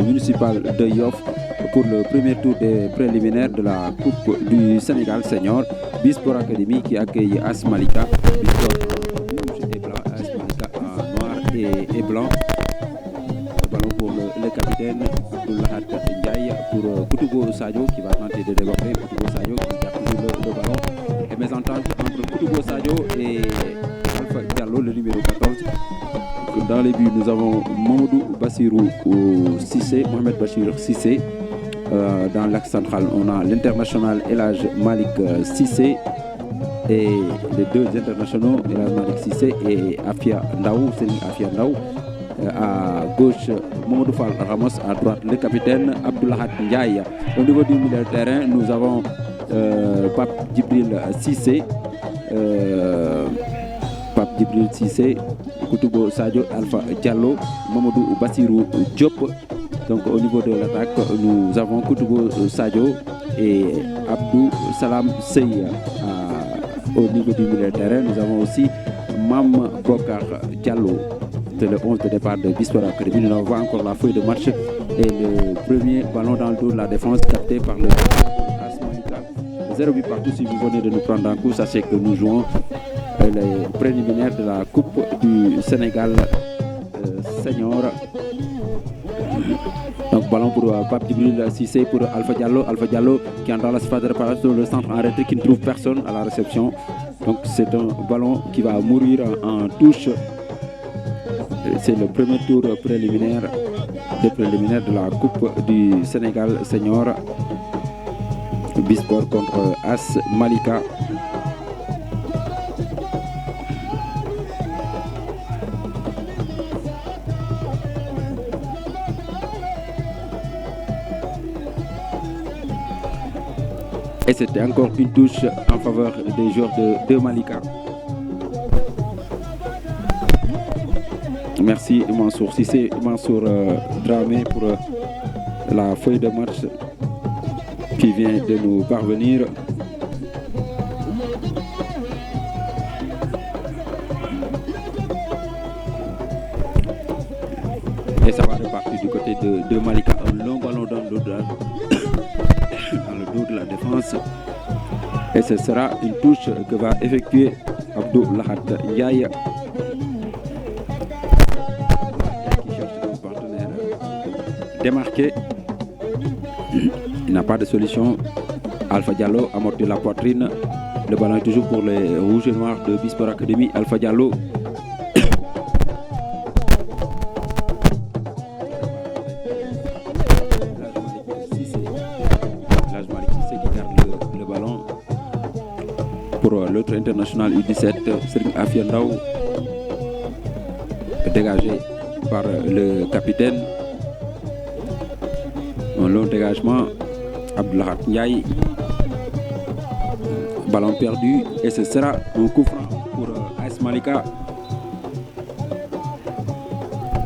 municipal de Yoff pour le premier tour des préliminaires de la Coupe du Sénégal Senior. Bisport Academy qui accueille AS Malika. Bisport rouge et blanc, AS Malika noir et blanc. Ballon pour le capitaine Abdoulahat Ndiaye pour Koutoubo Sadio qui va tenter de développer. Koutoubo Sadio qui garde toujours le ballon. Et mésentente entre Koutoubo Sadio et Alpha Diallo, le numéro 14. Dans les buts, nous avons Mamadou Bassirou Cissé, Mohamed Bachir Cissé. Dans l'axe central, on a l'international Elhaj Malik Cissé et les deux internationaux, Elhaj Malik Cissé et Afia Ndaou, Céline Afia Ndaou. À gauche, Mamadou Fall Ramos, à droite, le capitaine Abdoulahat Ndiaye. Au niveau du milieu de terrain, nous avons Pape Djibril Cissé, Koutoubo Sadio, Alpha Diallo, Mamadou Bassirou Diop. Donc au niveau de l'attaque, nous avons Koutoubo Sadio et Abdou Salam Sey. Au niveau du milieu de terrain, nous avons aussi Mam Bokar Diallo. C'est le 11 de départ de Bisport Academy. Nous avons encore la feuille de match et le premier ballon dans le dos de la défense capté par le AS Malika. 0 but partout. Si vous venez de nous prendre en coup, sachez que nous jouons les préliminaires de la Coupe du Sénégal Senior. Donc ballon pour Pape Djibril Cissé pour Alpha Diallo qui entre dans la surface de réparation, le centre en retrait qui ne trouve personne à la réception. Donc c'est un ballon qui va mourir en touche. C'est le premier tour préliminaire de la Coupe du Sénégal Senior. Bisport contre AS Malika. Et c'était encore une touche en faveur des joueurs de Malika. Merci Mansour Cissé, Mansour Dramé pour la feuille de match qui vient de nous parvenir. Et ça va repartir du côté de Malika. Un long ballon dans le dos de la défense. Et ce sera une touche que va effectuer Abdoulahat Ndiaye. Démarqué, il n'a pas de solution. Alpha Diallo amortit la poitrine. Le ballon est toujours pour les rouges et noirs de Bisport Academy. Alpha Diallo. Elhaj Malik Cissé qui garde le ballon pour l'autre international U17, Céline Afia Ndaou, dégagé par le capitaine. Un long dégagement, Abdoulahat Ndiaye. Ballon perdu et ce sera un coup franc pour AS Malika.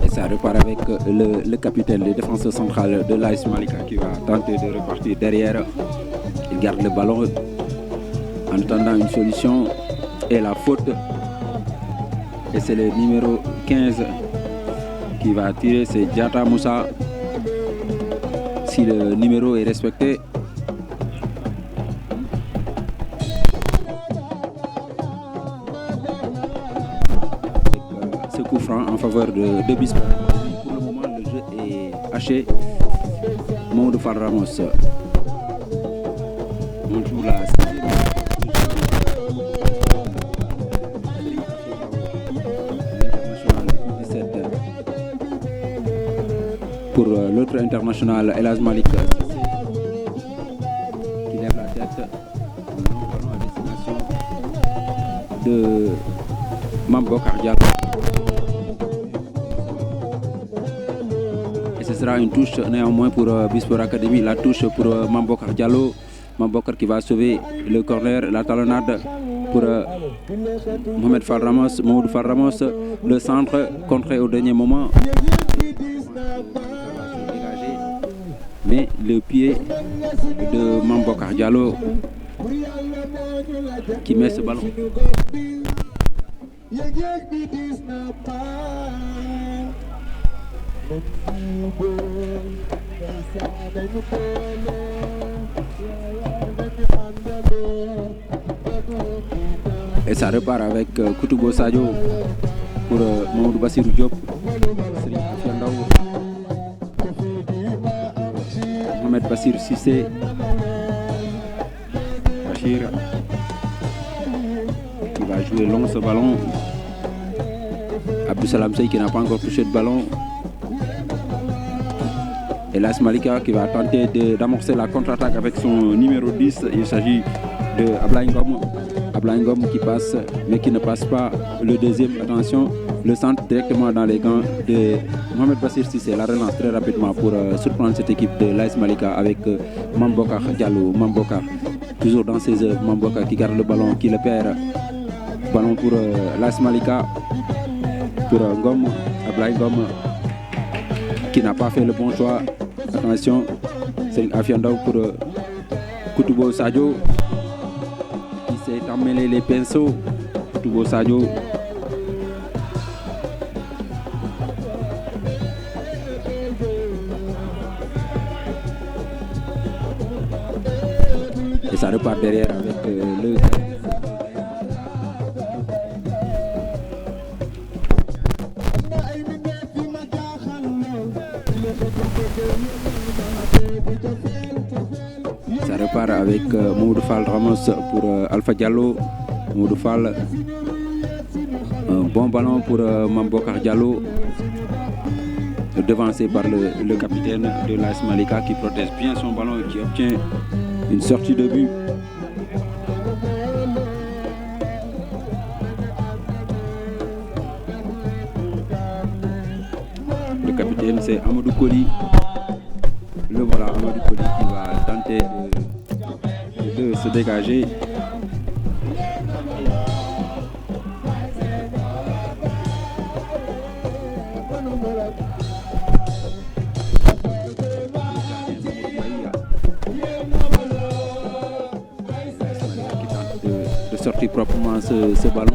Et ça repart avec le capitaine, le défenseur central de l'AS Malika qui va tenter de repartir derrière. Il garde le ballon en attendant une solution et la faute. Et c'est le numéro 15 qui va tirer, c'est Diata Moussa. Si le numéro est respecté, ce coup franc en faveur de Bisport. Pour le moment, le jeu est haché. Mamadou Fall Ramos. On joue la 6e. Pour l'autre international, Elhaj Malik qui lève la tête. Un long ballon à destination de Mambokar Diallo. Et ce sera une touche néanmoins pour Bisport Academy. La touche pour Mambokar Diallo. Mambokar qui va sauver le corner, la talonnade pour Mohamed Fall Ramos, Mamadou Fall Ramos. Le centre contré au dernier moment. Mais le pied de Mambokar Diallo qui met ce ballon. Et ça repart avec Koutoubo Sadio pour Mamadou Bassirou Diop, Serigne Afia Ndaw, Mohamed Bassir Cissé, Bachir qui va jouer long ce ballon. Abdou Salam Sey qui n'a pas encore touché de ballon. Et l'AS Malika qui va tenter d'amorcer la contre-attaque avec son numéro 10. Il s'agit de Ablaye Ngom. Ablaye Ngom qui passe mais qui ne passe pas le deuxième. Attention, le centre directement dans les gants de Mohamed Bassir Cissé. La relance très rapidement pour surprendre cette équipe de l'AS Malika avec Mambokar Diallo. Mambokar toujours dans ses œuvres. Mambokar qui garde le ballon, qui le perd. Ballon pour l'AS Malika. Pour Ngom, Ablaye Ngom qui n'a pas fait le bon choix. Attention, c'est Afia Ndaw pour Koutoubo Sadio qui s'est emmêlé les pinceaux. Koutoubo Sadio. Et ça repart derrière avec le... Ça repart avec Mamadou Fall Ramos pour Alpha Diallo. Mamadou Fall, un bon ballon pour Mambokar Diallo, devancé par le capitaine de l'AS Malika qui protège bien son ballon et qui obtient une sortie de but. Le capitaine c'est Amadou Koli. Le voilà, Amadou Koli qui va tenter de se dégager. De sortir proprement ce ballon.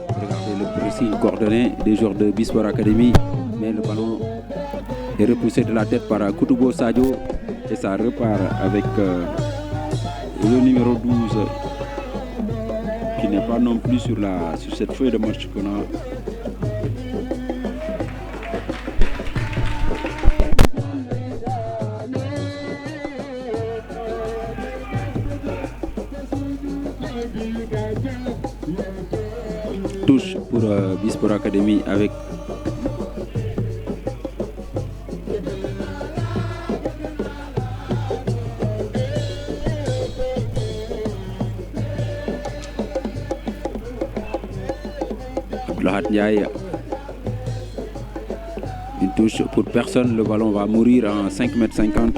Regardez le pressing coordonné des joueurs de B-Sport Academy, mais le ballon est repoussé de la tête par Koutoubo Sadio et ça repart avec le numéro 12 qui n'est pas non plus sur cette feuille de match qu'on a. Touche pour B-Sport Academy avec Abdoulahat Ndiaye. Une touche pour personne, le ballon va mourir en 5,50 m.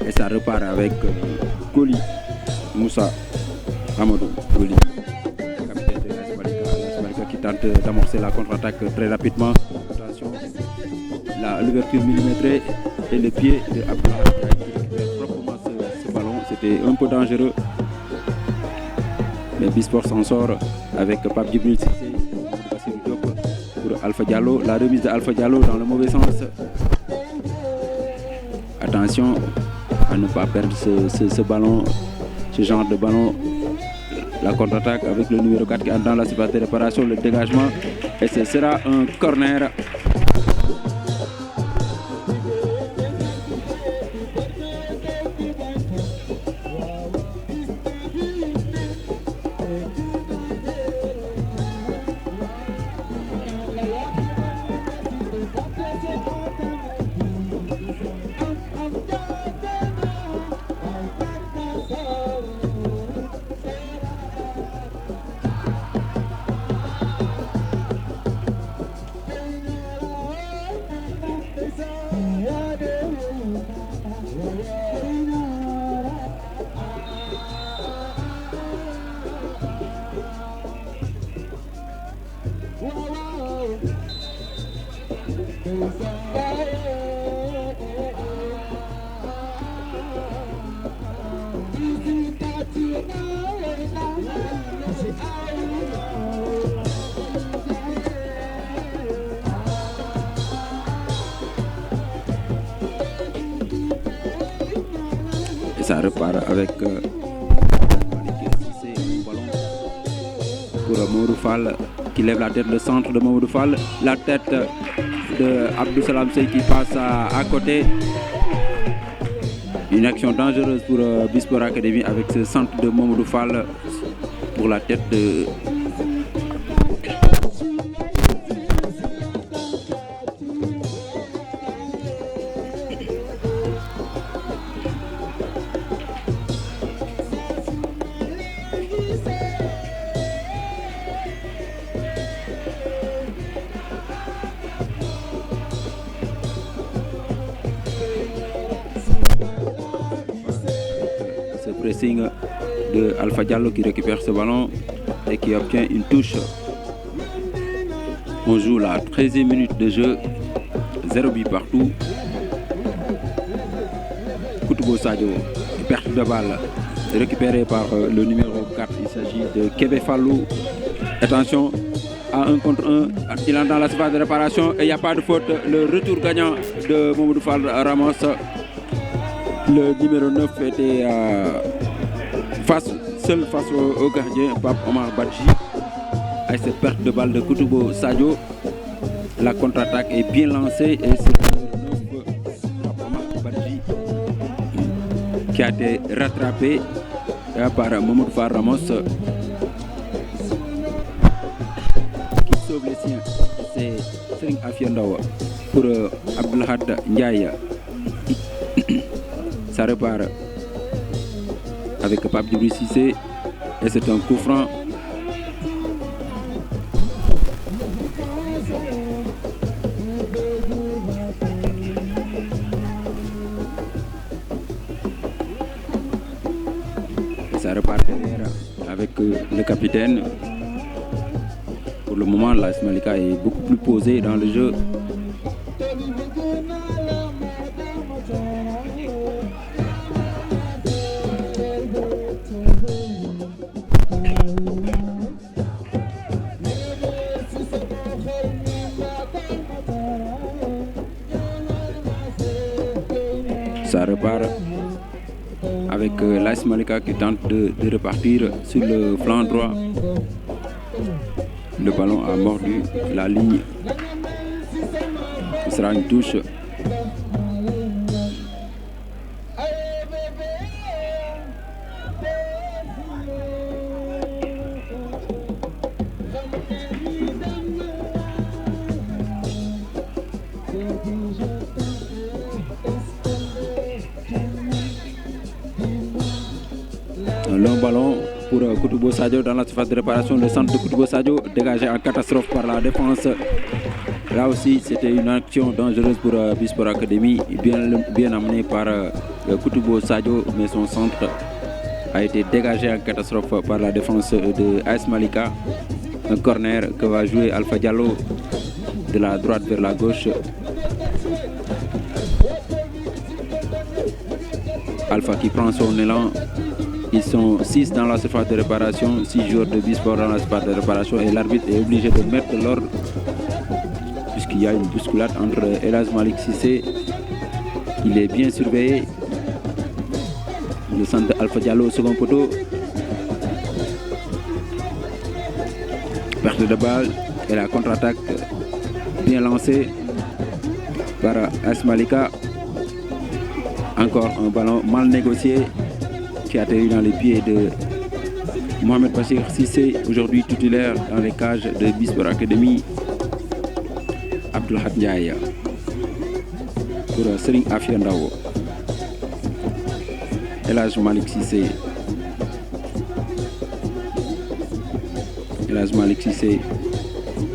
Et ça repart avec Koli, Moussa Amadou Koli, capitaine de l'AS Malika qui tente d'amorcer la contre-attaque très rapidement. Attention, l'ouverture millimétrée et le pied de Abdallah qui récupère proprement ce ballon. C'était un peu dangereux. Mais B-Sport s'en sort avec Pape Djibril Cissé, Bassirou Diop pour Alpha Diallo. La remise de Alpha Diallo dans le mauvais sens. Attention à ne pas perdre ce ballon, ce genre de ballon. La contre-attaque avec le numéro 4 qui est dans la surface de réparation, le dégagement. Et ce sera un corner. Et ça repart avec un ballon pour Mamadou Fall qui lève la tête, le centre de Mamadou Fall, la tête de Abdou Salam Sey qui passe à côté. Une action dangereuse pour Bisport Academy avec ce centre de Mamadou Fall pour la tête de pressing de Alpha Diallo qui récupère ce ballon et qui obtient une touche. On joue la 13e minute de jeu, 0 but partout. Koutoubo Sadio, perte de balle récupérée par le numéro 4, il s'agit de Kébé Fallou. Attention à 1 contre 1, il entre dans la surface de réparation et il n'y a pas de faute. Le retour gagnant de Mamadou Fall Ramos. Le numéro 9 était seul face au gardien Pape Omar Badji. Avec cette perte de balle de Koutoubo Sadio, la contre-attaque est bien lancée et c'est le numéro 9 Pape Omar Badji qui a été rattrapé par Mamadou Fall Ramos qui sauve les siens. C'est Serigne Afia Ndaw pour Abdoulahad Ndiaye. Ça repart avec Pape Djibril Cissé et c'est un coup franc. Et ça repart derrière avec le capitaine. Pour le moment, l'AS Malika est beaucoup plus posé dans le jeu. Ça repart avec l'AS Malika qui tente de repartir sur le flanc droit. Le ballon a mordu la ligne. Ce sera une touche. Un long ballon pour Koutoubo Sadio dans la surface de réparation. Le centre de Koutoubo Sadio dégagé en catastrophe par la défense. Là aussi, c'était une action dangereuse pour Bisport Academy, bien amenée par Koutoubo Sadio, mais son centre a été dégagé en catastrophe par la défense de AS Malika. Un corner que va jouer Alpha Diallo de la droite vers la gauche. Alpha qui prend son élan. Ils sont 6 dans la surface de réparation, 6 joueurs de Bisport dans la surface de réparation et l'arbitre est obligé de mettre l'ordre puisqu'il y a une bousculade entre Elhadji Malick Cissé. Il est bien surveillé. Le centre de Alpha Diallo au second poteau. Perte de balle et la contre-attaque bien lancée par AS Malika. Encore un ballon mal négocié qui atterrit dans les pieds de Mohamed Bachir Cissé, aujourd'hui titulaire dans les cages de Bisport Academy. Abdoulahad Ndiaye pour Serigne Afia Ndaw. Elhadji Malick Cissé. Elhadji Malick Cissé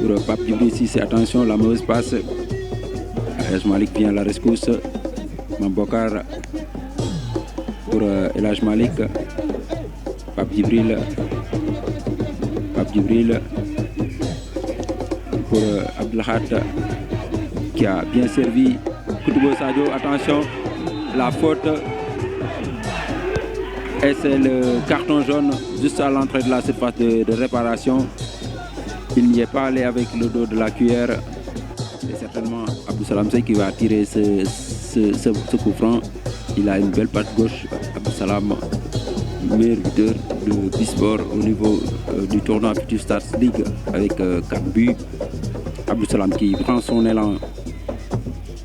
pour Pape Djibril Cissé. Attention, la mauvaise passe. Elhadji Malick vient à la rescousse. Mambokar pour Elhadji Malick. Pape Djibril pour Abdoulahad qui a bien servi. Koutoubo Sadio, attention, la faute Et c'est le carton jaune juste à l'entrée de la surface de réparation. Il n'y est pas allé avec le dos de la cuillère. C'est certainement Abdou Salam Sey qui va tirer ce coup franc. Il a une belle patte gauche. Abdou Salam, meilleur buteur de Bisport au niveau du tournoi Future Stars League avec 4 buts. Abdou Salam qui prend son élan.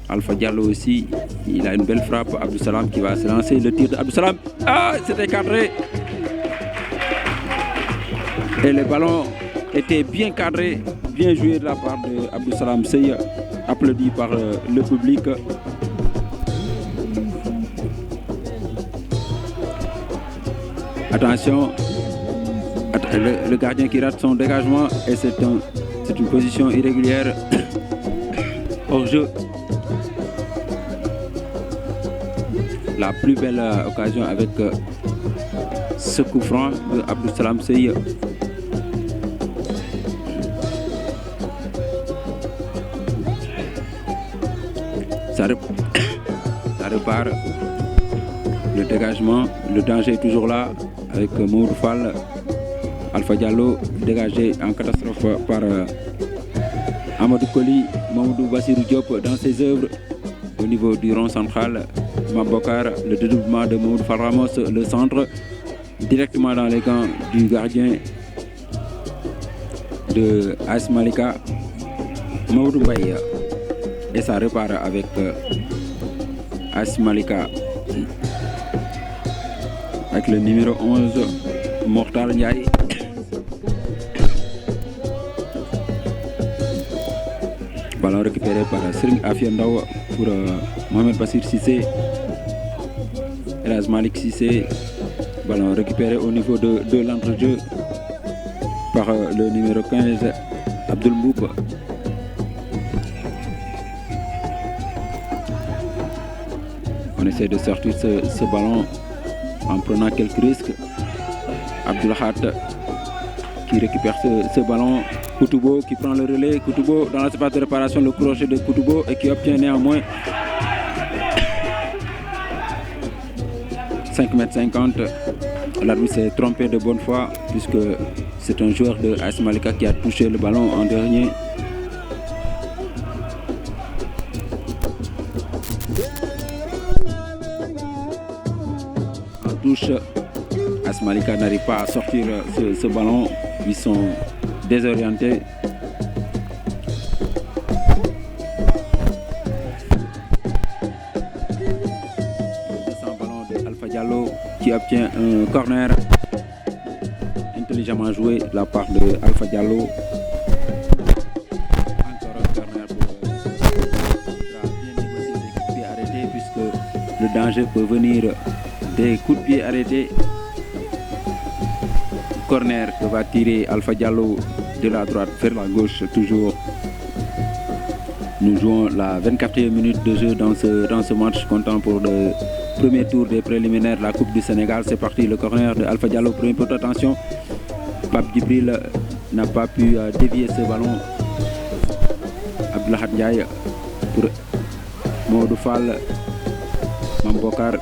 Alpha Diallo aussi, il a une belle frappe. Abdou Salam qui va se lancer. Le tir d'Abdou Salam. Ah, c'était cadré. Et le ballon était bien cadré, bien joué de la part d'Abdou Salam Sey, applaudi par le public. Attention, le gardien qui rate son dégagement et c'est une position irrégulière hors jeu. La plus belle occasion avec ce coup franc de Abdou Salam Sey. Ça repart. Le dégagement, le danger est toujours là avec Mamoudou Fall. Alpha Diallo dégagé en catastrophe par Amadou Koli, Mamoudou Bassirou Diop dans ses œuvres au niveau du rond central. Mambokar, le dédoublement de Mamoudou Fall Ramos, le centre directement dans les gants du gardien de AS Malika, Mamoudou Mbaye. Et ça repart avec AS Malika avec le numéro 11 Mortal Ndiaye. Ballon récupéré par Serigne Afia Ndaw pour Mohamed Bassir Cissé. Elhadji Malick Cissé. Ballon récupéré au niveau de l'entrejeu par le numéro 15 Abdoul Mboub. On essaie de sortir ce ballon en prenant quelques risques. Abdoulahad qui récupère ce ballon. Koutoubo qui prend le relais. Koutoubo dans la surface de réparation, le crochet de Koutoubo et qui obtient néanmoins 5,50 m. L'arbitre s'est trompé de bonne foi puisque c'est un joueur de AS Malika qui a touché le ballon en dernier. En touche, AS Malika n'arrive pas à sortir ce ballon. Ils sont désorientés. Qui obtient un corner intelligemment joué de la part de Alpha Diallo. Encore un corner pour bien négocier des coups de pied arrêtés puisque le danger peut venir des coups de pied arrêtés. Corner que va tirer Alpha Diallo de la droite vers la gauche toujours. Nous jouons la 24e minute de jeu dans ce match comptant pour le premier tour des préliminaires de la Coupe du Sénégal. C'est parti, le corner de Alpha Diallo, premier pot, attention. Pape Djibril n'a pas pu dévier ce ballon. Abdoulahad Ndiaye pour Mamoudou Fall. Mambokar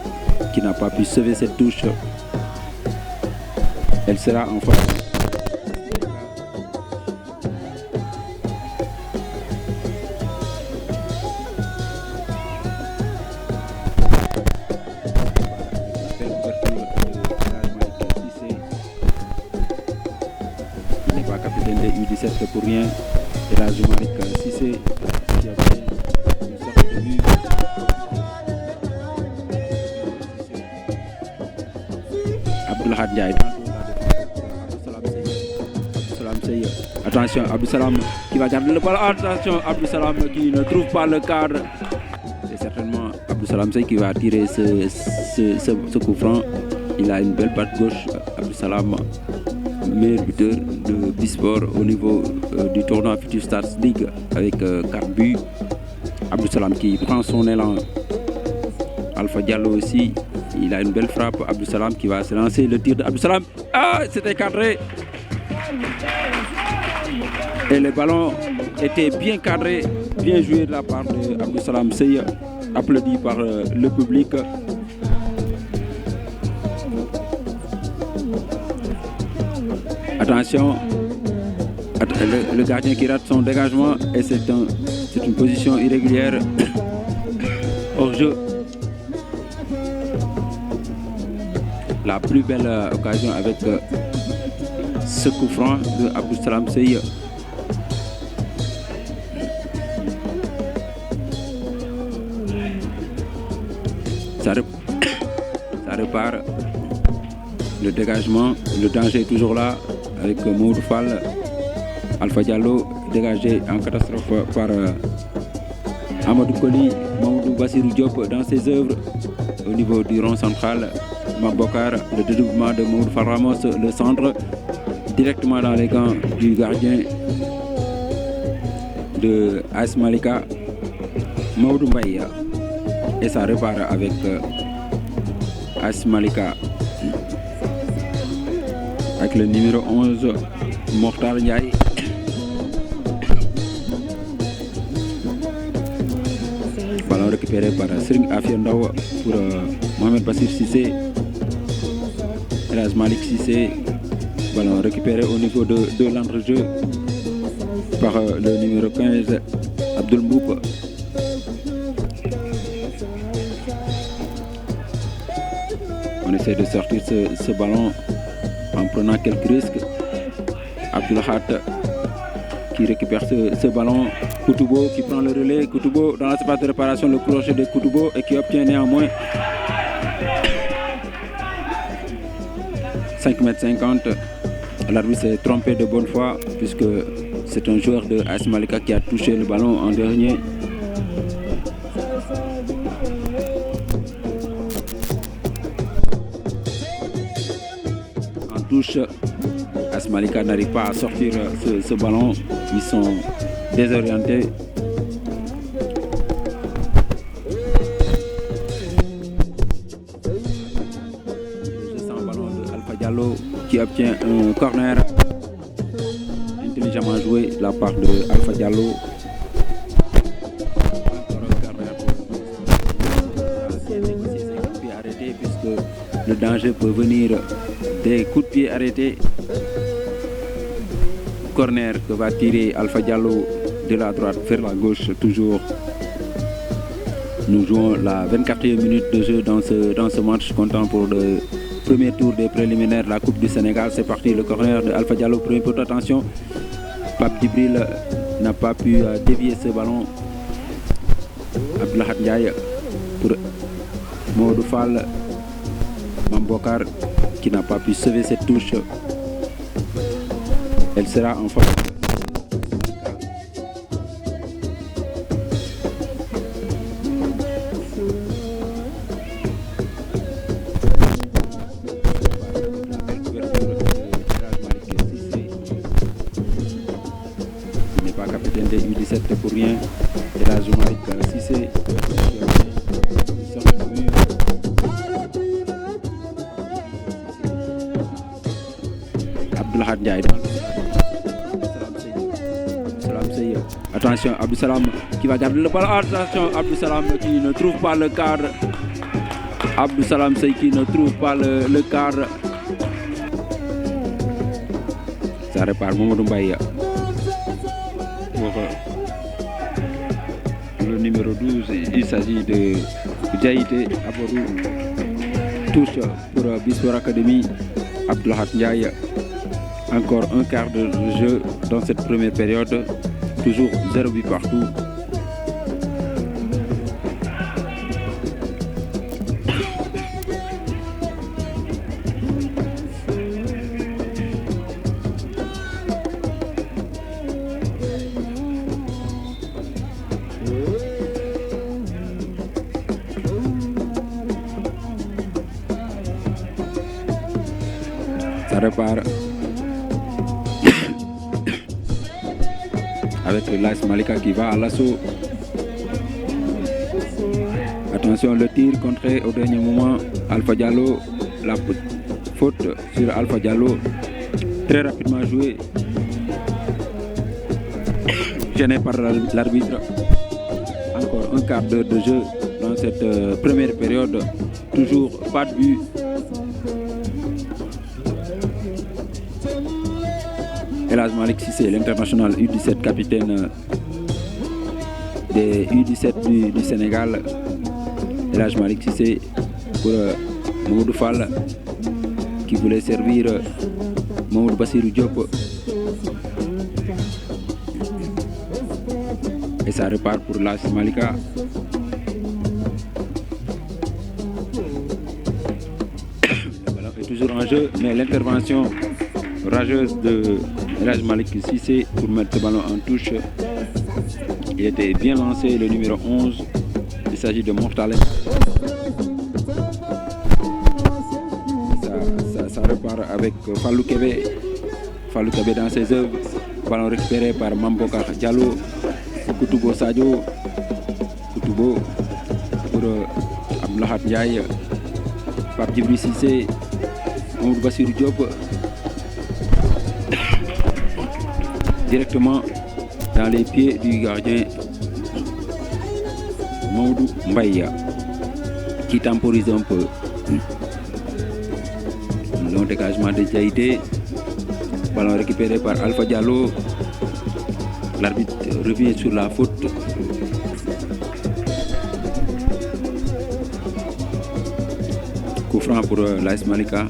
qui n'a pas pu sauver cette touche. Elle sera en face. Pour rien, Elhadji Malick Cissé qui a fait une sorte de but. Abdoulahad Ndiaye, Salam Sey. Attention, Abdou Salam qui va garder le ballon. Attention, Abdou Salam qui ne trouve pas le cadre. C'est certainement Abdou Salam Sey qui va tirer ce coup franc. Il a une belle patte gauche, Abdou Salam, meilleur buteur de Bisport au niveau du tournoi Future Stars League avec 4 buts. Abdou Salam qui prend son élan. Alpha Diallo aussi, il a une belle frappe. Abdou Salam qui va se lancer. Le tir d'Abdou Salam. Ah, c'était cadré. Et le ballon était bien cadré, bien joué de la part d'Abdou Salam Sey, applaudi par le public. Attention, le gardien qui rate son dégagement et c'est une position irrégulière hors jeu. La plus belle occasion avec ce coup franc de Abdou Salam Seye. Ça repart. Le dégagement, le danger est toujours là avec Maodo Fall. Alpha Diallo dégagé en catastrophe par Amadou Koli, Maodo Bassirou Diop dans ses œuvres au niveau du rond central. Mambokar, le dédoublement de Maodo Fall Ramos, le centre directement dans les gants du gardien de AS Malika, Maodo Mbaye. Et ça repart avec AS Malika avec le numéro 11 Mokhtar Ndiaye. Ballon récupéré par Sering Afiandao pour Mohamed Bassir Sissé. Elhadj Malik Sissé. Ballon récupéré au niveau de l'entrejeu par le numéro 15 Abdoul Mboup. On essaie de sortir ce ballon en prenant quelques risques. Abdoulahat qui récupère ce ballon. Koutoubo qui prend le relais. Koutoubo dans l'espace de réparation, le crochet de Koutoubo et qui obtient néanmoins 5,50 m. L'arbitre s'est trompé de bonne foi puisque c'est un joueur de AS Malika qui a touché le ballon en dernier. En touche, AS Malika n'arrive pas à sortir ce ballon. Ils sont désorientés. Sans ballon de Alpha Diallo qui obtient un corner. Intelligemment joué de la part de Alpha Diallo. Encore un corner pour pied arrêté puisque le danger peut venir des coups de pied arrêtés. Corner que va tirer Alpha Diallo de la droite vers la gauche toujours. Nous jouons la 24e minute de jeu dans ce match comptant pour le premier tour des préliminaires de la Coupe du Sénégal. C'est parti, le corner de Alpha Diallo, premier poteau, attention. Pape Djibril n'a pas pu dévier ce ballon. Abdoulahat Ndiaye pour Maodo Fall. Mambokar qui n'a pas pu sauver cette touche. Elle sera en faveur. Il n'est pas capitaine des U17 pour rien. Elhadj Malik Sissé. Abdoulahat Ndiaye. Attention, Abdou Salam qui va garder le ballon. Attention, Abdou Salam qui ne trouve pas le cadre. Abdou Salam Seye qui ne trouve pas le cadre. Ça répare Mamadou Mbaye. Pour le numéro 12, il s'agit de Djaïté Abodou. Touche pour Bisport Academy. Abdoulahat Ndiaye. Encore un quart de jeu dans cette première période. Toujours 0 but partout. Ça repart. Avec l'AS Malika qui va à l'assaut. Attention, le tir contré au dernier moment. Alpha Diallo, la faute sur Alpha Diallo. Très rapidement joué. Gêné par l'arbitre. Encore un quart d'heure de jeu dans cette première période. Toujours pas de but. El Hadj Malick Cissé, l'international U17 capitaine des U17 du Sénégal. El Hadj Malick Cissé pour Mamadou Fall qui voulait servir Mamadou Bassirou Diop. Et ça repart pour l'AS Malika. Le ballon est toujours en jeu, mais l'intervention rageuse de El Hadj Malick Cissé pour mettre ce ballon en touche. Il était bien lancé, le numéro 11. Il s'agit de Mortalem. Ça repart avec Fallou Kébé. Fallou Kébé dans ses œuvres. Ballon récupéré par Mambokar Diallo. Koutoubo Sadio. Koutoubo pour Abdoulahat Ndiaye. Pape Djibril Cissé. Mamadou Bassirou Diop. Directement dans les pieds du gardien Maoudou Mbaye qui temporise un peu. Un long dégagement de Diaïté. Ballon récupéré par Alpha Diallo. L'arbitre revient sur la faute. Coup franc pour l'AS Malika.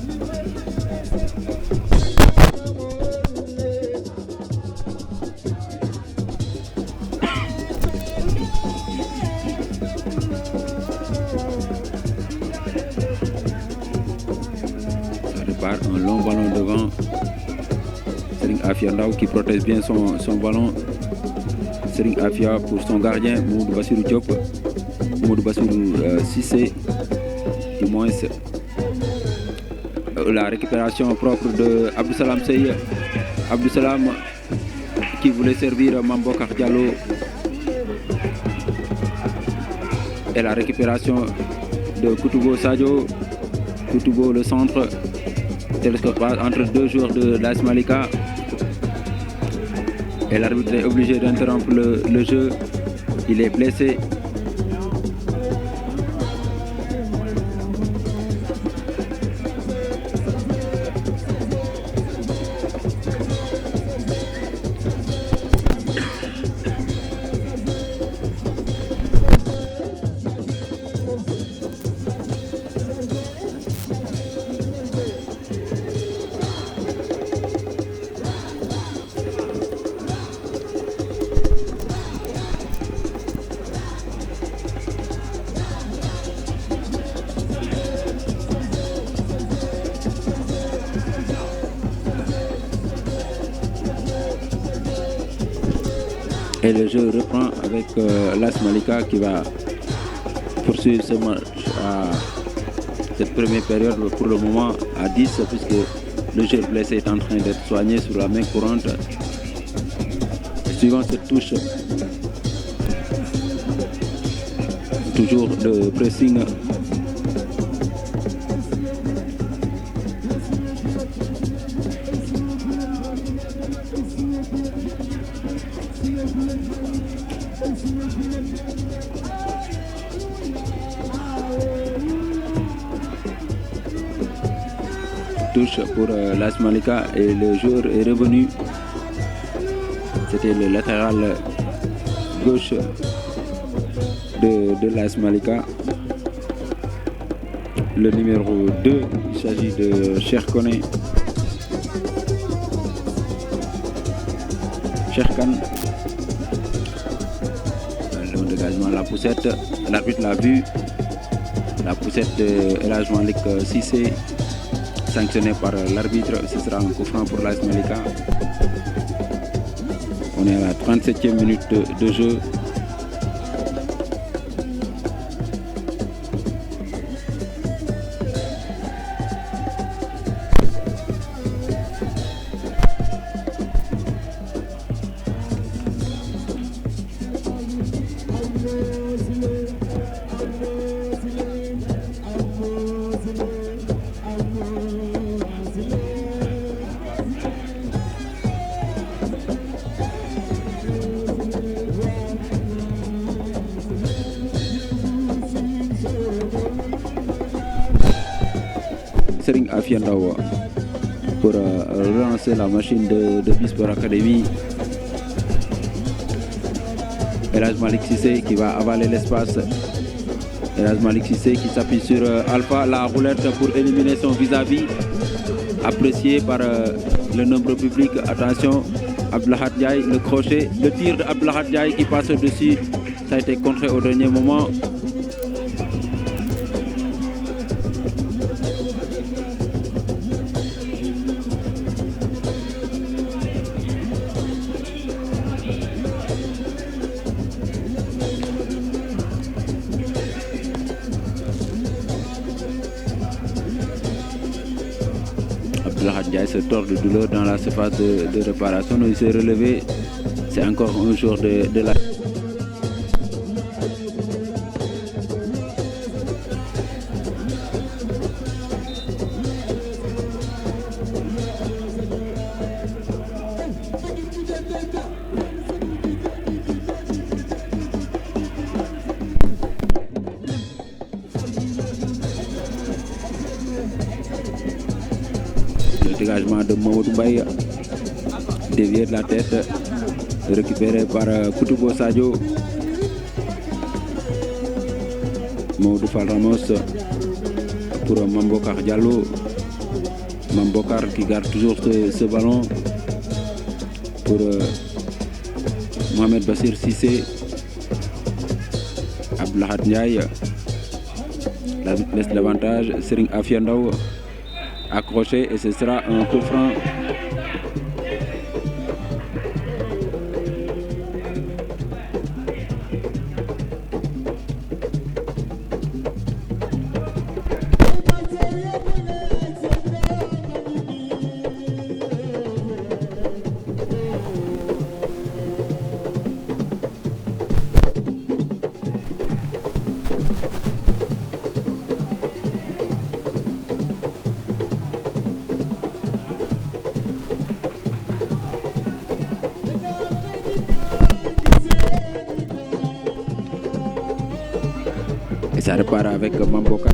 Un long ballon devant Serigne Afia Ndaw qui protège bien son ballon. Serigne Afia pour son gardien Mamadou Bassirou Diop. Mamadou Bassirou Cissé du moins. La récupération propre de Abdou Salam Seye. Abdou Salam qui voulait servir Mambokar Diallo. Et la récupération de Koutoubo Sadio. Koutoubo le centre. Entre deux joueurs de l'AS Malika. Et l'arbitre est obligé d'interrompre le jeu. Il est blessé. Et le jeu reprend avec l'AS Malika qui va poursuivre ce match à cette première période pour le moment à 10 puisque le joueur blessé est en train d'être soigné sur la main courante. Et suivant cette touche, toujours le pressing. Touche pour l'AS Malika et le joueur est revenu. C'était le latéral gauche de l'AS Malika. Le numéro 2, il s'agit de Cherkane. Cherkane. Le dégagement, la poussette. L'arbitre l'a vu. La poussette de El Hadj Malick Cissé. Sanctionné par l'arbitre, ce sera un coup franc pour l'AS Malika. On est à la 37e minute de jeu. Serigne Afia Ndaw pour relancer la machine de Bisport Academy. Elhadji Malick Cissé qui va avaler l'espace. Elhadji Malick Cissé qui s'appuie sur Alpha, la roulette pour éliminer son vis-à-vis. Apprécié par le nombre public. Attention, Abdelahad Ndiaye, le crochet, le tir d'Abdelahad Ndiaye qui passe au-dessus. Ça a été contré au dernier moment. Abdelahad Ndiaye se tord de douleur dans la surface de réparation. Il s'est relevé. C'est encore un jour de la... Dégagement de Mamadou Mbaye, dévié de la tête, récupéré par Koutoubo Sadio. Mamadou Fall Ramos pour Mambokar Diallo. Mambokar qui garde toujours ce ballon pour Mohamed Bassir Cissé. Abdelahad Ndiaye laisse l'avantage. Serigne Afia Ndaw accroché et ce sera un coup franc. Ça repart avec Mambokar.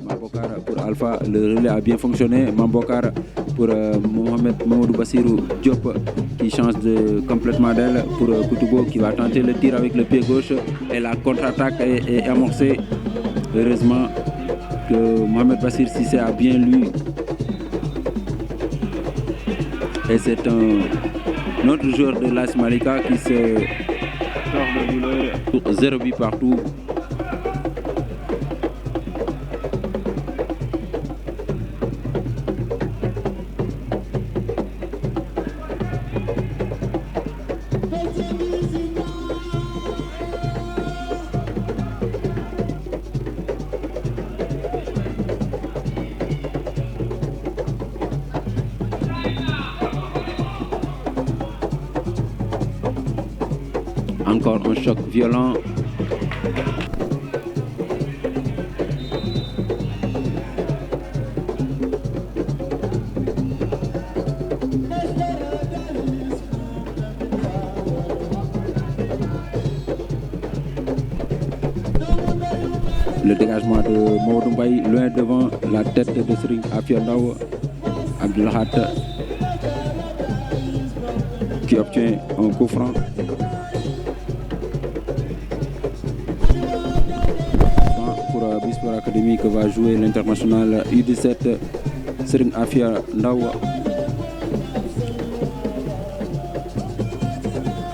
Mambokar pour Alpha, le relais a bien fonctionné. Mambokar pour Mamadou Bassirou Diop qui change complètement d'aile pour Koutoubo qui va tenter le tir avec le pied gauche et la contre-attaque est amorcée. Heureusement que Mohamed Bassir Cissé a bien lu. Et c'est un autre joueur de l'AS Malika qui se tord de douleur pour 0 but partout. Encore un choc violent. Le dégagement de Mamadou Mbaye loin devant la tête de Serigne Afia Ndaw. Abdelahad qui obtient un coup franc. Bisport Academy que va jouer l'international U17 Serigne Afia Ndaw.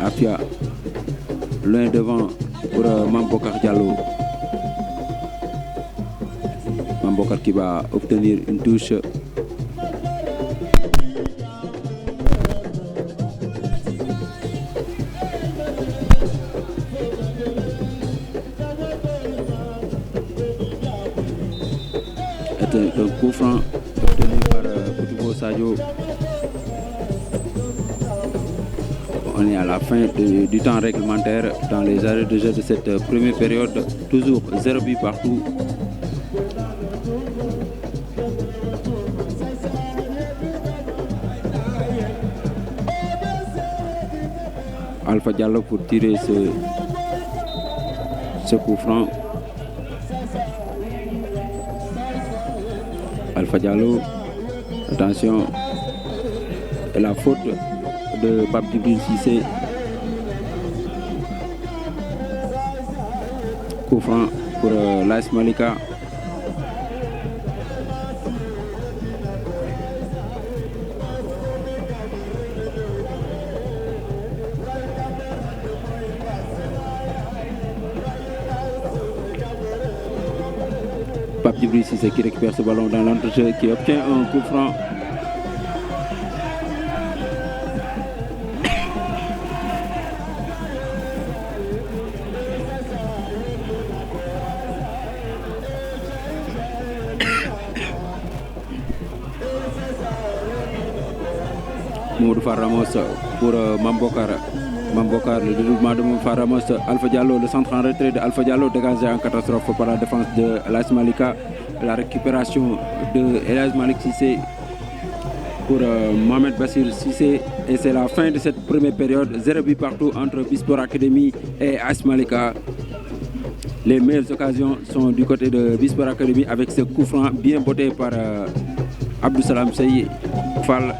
Afia loin devant pour Mambokar Diallo. Mambokar qui va obtenir une touche. Un coup franc obtenu par Koutoubo Sadio. On est à la fin du temps réglementaire dans les arrêts de jeu de cette première période. Toujours 0 but partout. Alpha Diallo pour tirer ce coup franc. Alpha Diallo. Attention, la faute de Pape Djibril Cissé. Coup franc pour l'AS Malika. Pape Djibril Cissé qui récupère ce ballon dans l'entrejeu, qui obtient un coup franc. Mamadou Far Ramos pour Mambokar. Mambokar, le dédoublement de Mamadou Far Ramos. Alpha Diallo, le centre en retrait de Alpha Diallo, dégagé en catastrophe par la défense de l'AS Malika. La récupération de Elhadji Malick Cissé pour Mohamed Bassir Cissé. Et c'est la fin de cette première période. 0 but partout entre Bisport Academy et AS Malika. Les meilleures occasions sont du côté de Bisport Academy avec ce coup franc bien botté par Abdou Salam Sey Fall,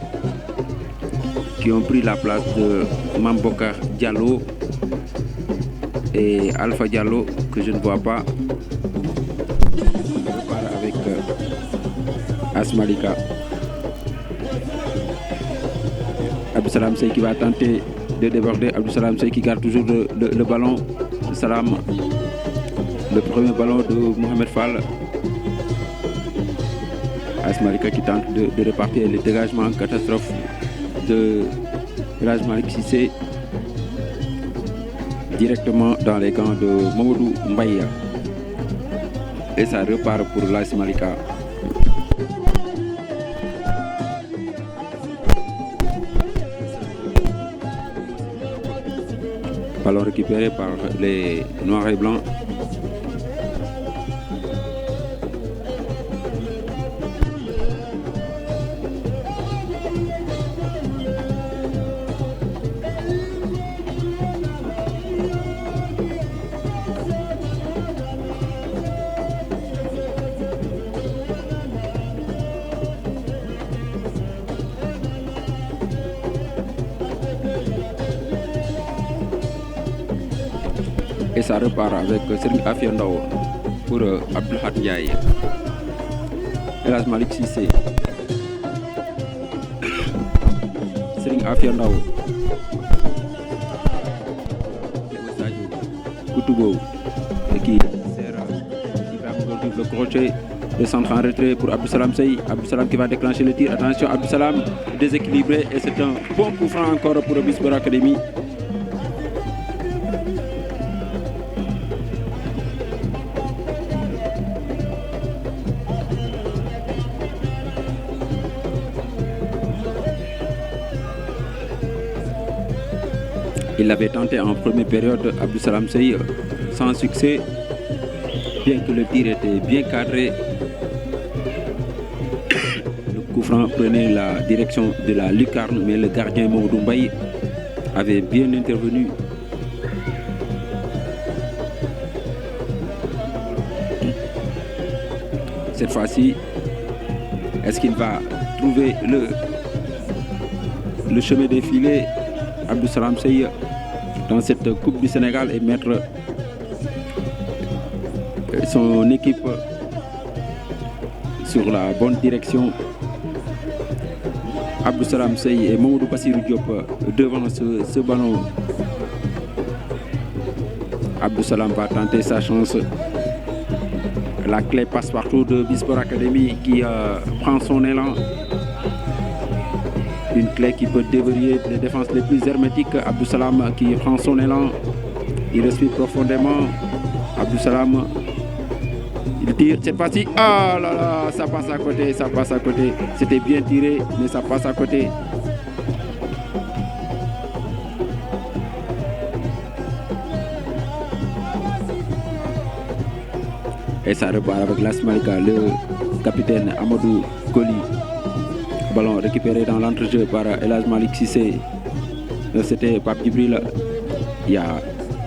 qui ont pris la place de Mambokar Diallo et Alpha Diallo, que je ne vois pas. On repart avec AS Malika. Abdou Salam Sey qui va tenter de déborder. Abdou Salam Sey qui garde toujours le ballon. Salam, le premier ballon de Mohamed Fall. AS Malika qui tente de repartir les dégagements catastrophe de Elhadji Malick Cissé directement dans les gants de Mamadou Mbaye. Et ça repart pour l'AS Malika. Ballon récupéré par les noirs et blancs. Et ça repart avec Serigne Afia Ndao pour Abdoulhad Ndiaye. Elhadji Malick Cissé. Serigne Afia Ndao. Koutoubo qui sert Ibrahim le crochet. Le centre en retrait pour Abdou Salam Sey. Abdou Salam qui va déclencher le tir. Attention, Abdou Salam déséquilibré. Et c'est un bon coup franc encore pour Bisport Academy. Il l'avait tenté en première période, Abdou Salam Sey, sans succès, bien que le tir était bien cadré. Le coup franc prenait la direction de la lucarne, mais le gardien Mamadou Mbaye avait bien intervenu. Cette fois-ci, est-ce qu'il va trouver le chemin défilé, Abdou Salam Sey, dans cette Coupe du Sénégal et mettre son équipe sur la bonne direction? Abdou Salam Sey et Mamadou Bassirou Diop devant ce ballon. Abdou Salam va tenter sa chance. La clé passe partout de Bisport Academy qui prend son élan. Une clé qui peut déverrouiller les défenses les plus hermétiques. Abdou Salam qui prend son élan. Il respire profondément. Abdou Salam, il tire cette fois-ci. Ah là là, ça passe à côté, ça passe à côté. C'était bien tiré, mais ça passe à côté. Et ça repart avec l'AS Malika, le capitaine Amadou Koli. Ballon récupéré dans l'entrejeu par Elhadji Malick Cissé. C'était Pape Djibril. Il y a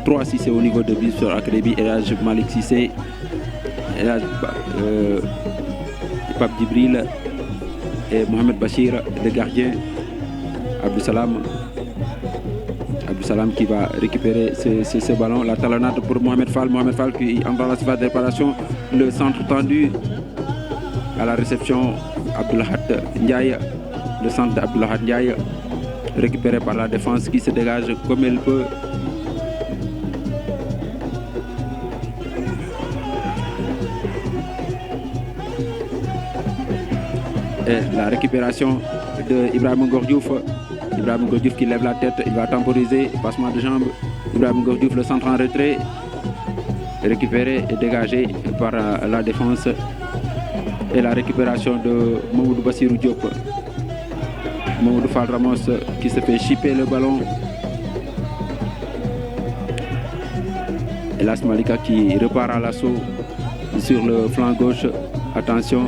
3 Cissé au niveau de Pape Djibril et Mohamed Bachir, le gardien. Abdou Salam qui va récupérer ce ballon. La talonnade pour Mohamed Fall. Mohamed Fall qui entre dans la surface de réparation. Le centre tendu à la réception. Abdoulahat Ndiaye. Le centre d'Abdoulahat Ndiaye récupéré par la défense qui se dégage comme elle peut. Et la récupération de Ibrahim Gordiouf. Ibrahim Gordiouf qui lève la tête, il va temporiser, passement de jambes. Ibrahim Gordiouf, le centre en retrait, récupéré et dégagé par la défense. Et la récupération de Mamoudou Bassirou Diop. Mamoudou Fall Ramos qui se fait chipper le ballon. Et Las Malika qui repart à l'assaut sur le flanc gauche. Attention,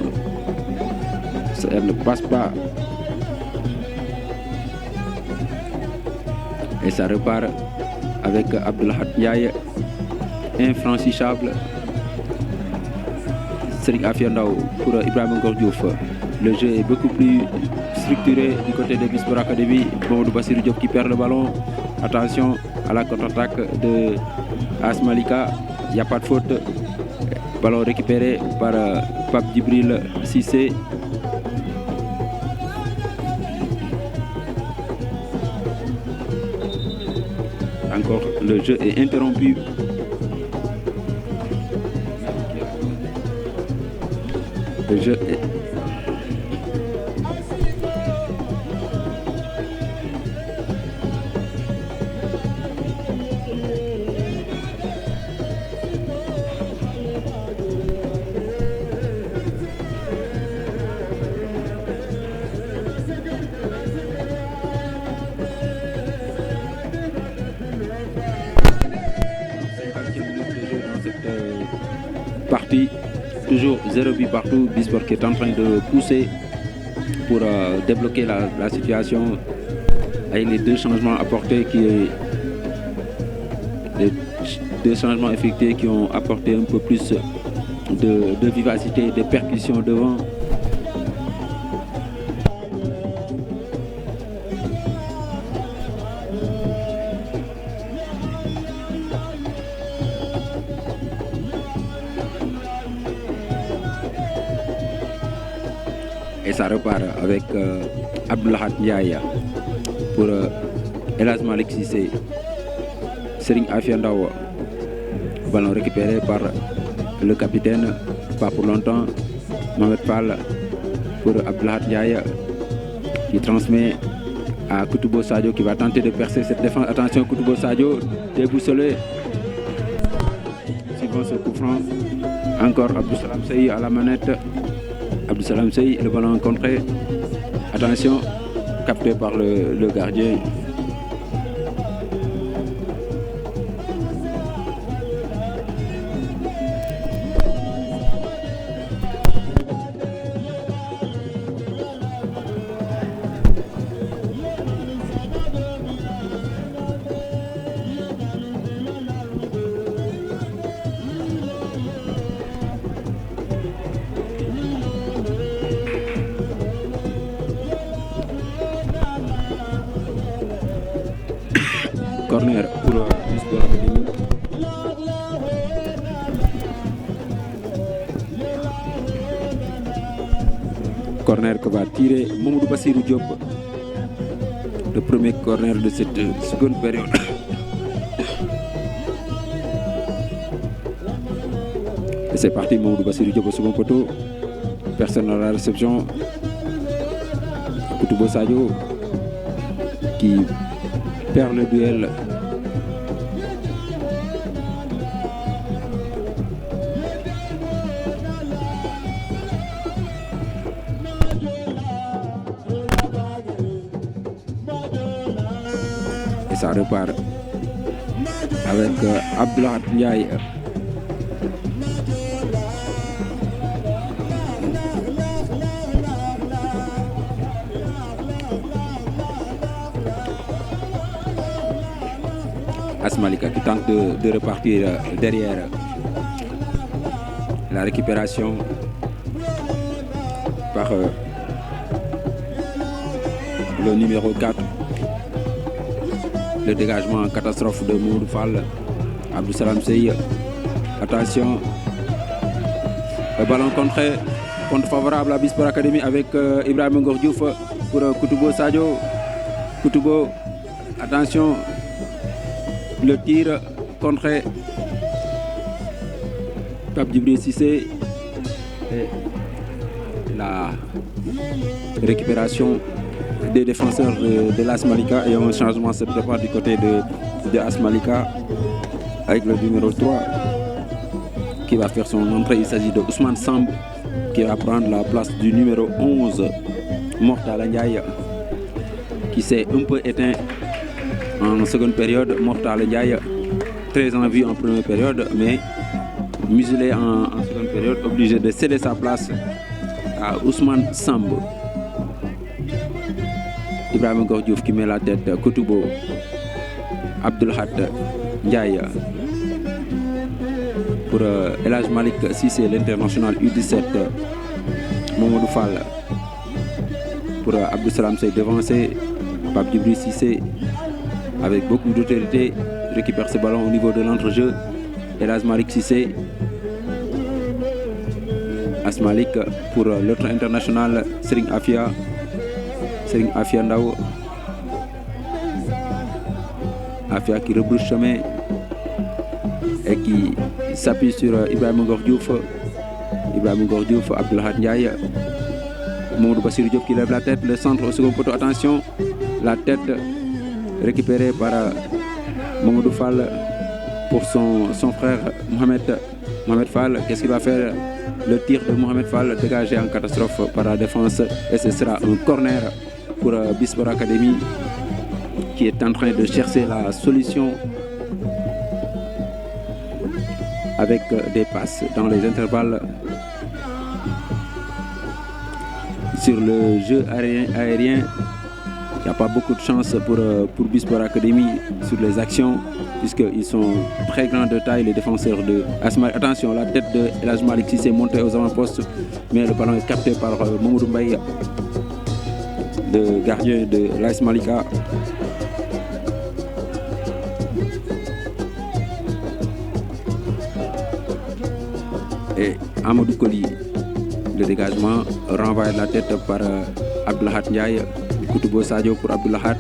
elle ne passe pas. Et ça repart avec Abdoulahat Ndiaye, infranchissable. Serigne Afia Ndao pour Ibrahim Gordiouf. Le jeu est beaucoup plus structuré du côté de Bisport Academy. Mamadou Bassirou Diop qui perd le ballon. Attention à la contre-attaque de As Malika. Il n'y a pas de faute. Ballon récupéré par Pape Djibril Cissé. Encore, le jeu est interrompu. Le jeu est... Toujours 0 but partout, Bisport qui est en train de pousser pour débloquer la situation avec les deux changements apportés les deux changements effectués qui ont apporté un peu plus de vivacité, de percussion devant. Et ça repart avec Abdoulahat Ndiaye pour Elas Malik Cissé. Serigne Afia Ndao. Ballon récupéré par le capitaine, pas pour longtemps. Mohamed Fall pour Abdoulahat Ndiaye qui transmet à Koutoubo Sadio qui va tenter de percer cette défense. Attention, Koutoubo Sadio déboussolé. Suivant ce coup franc. Encore Abdou Salam Sey à la manette. Abdou Salam Sey, le ballon contré. Attention, capté par le gardien. Corner pour Bisport Academy. Corner que va tirer Mamoudou Bassirou Diop. Le premier corner de cette seconde période. Et c'est parti, Mamoudou Bassirou Diop au second poteau. Personne à la réception. Koutoubo Sadio qui perd le duel. Et ça repart avec Abdoulahat Ndiaye. As Malika qui tente de repartir derrière. La récupération par le numéro 4. Le dégagement catastrophe de Mamadou Fall. Abdou Salam Sey. Attention. Le ballon contre favorable à Bisport Academy avec Ibrahim Ngor Diouf pour Koutoubo Sadio. Koutoubo. Attention. Le tir contre Pape Djibril Cissé. Et la récupération des défenseurs de l'AS Malika et un changement se prépare du côté de AS Malika avec le numéro 3 qui va faire son entrée. Il s'agit de Ousmane Samb qui va prendre la place du numéro 11 Mortala Ndiaye qui s'est un peu éteint en seconde période. Mortala Ndiaye très en vue en première période mais muselé en seconde période, obligé de céder sa place à Ousmane Samb. Ibrahim Gordiouf qui met la tête, Koutoubo, Abdelhat Ndiaye pour El Hadj Malick Cissé, l'international U17, Mamadou Fall pour Abdou Salam Sey devancé, Pape Djibril Cissé avec beaucoup d'autorité récupère ce ballon au niveau de l'entrejeu. El Hadj Malick Cissé, AS Malick pour l'autre international Serigne Afia Ndao. Afia qui rebrousse chemin et qui s'appuie sur Ibrahim Ngor Diouf. Ibrahim Ngor Diouf, Abdelhad Ndiaye, Mamadou Bassirou Diop qui lève la tête, le centre au second poteau, attention, la tête récupérée par Mamadou Fall pour son frère Mohamed Fall. Qu'est-ce qu'il va faire? Le tir de Mohamed Fall dégagé en catastrophe par la défense et ce sera un corner pour Bisport Academy qui est en train de chercher la solution avec des passes dans les intervalles sur le jeu aérien. Il n'y a pas beaucoup de chance pour Bisport Academy sur les actions puisqu'ils sont très grands de taille, les défenseurs de AS Malick. Attention, la tête de El Hadj Malick Cissé montée aux avant-postes, mais le ballon est capté par Mamadou Mbaye, le gardien de l'AS Malika. Et Amadou Koli, le dégagement renvoie la tête par Abdelhat Ndiaye. Koutoubo Sadio pour Abdelhat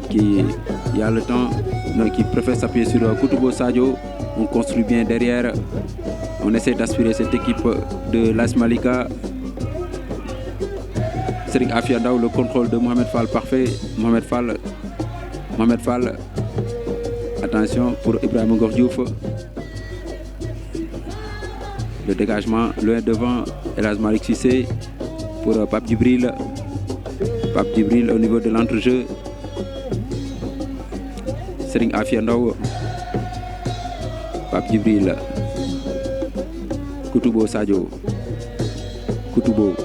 qui a le temps, qui préfère s'appuyer sur Koutoubo Sadio. On construit bien derrière, on essaie d'aspirer cette équipe de l'AS Malika. Serigne Afia Ndao, le contrôle de Mohamed Fall parfait. Mohamed Fall, attention pour Ibrahim Ngor Diouf. Le dégagement loin devant El Hadj Malick Cissé pour Pape Djibril au niveau de l'entrejeu. Serigne Afia Ndao, Pape Djibril, Koutoubo Sadio, Koutoubo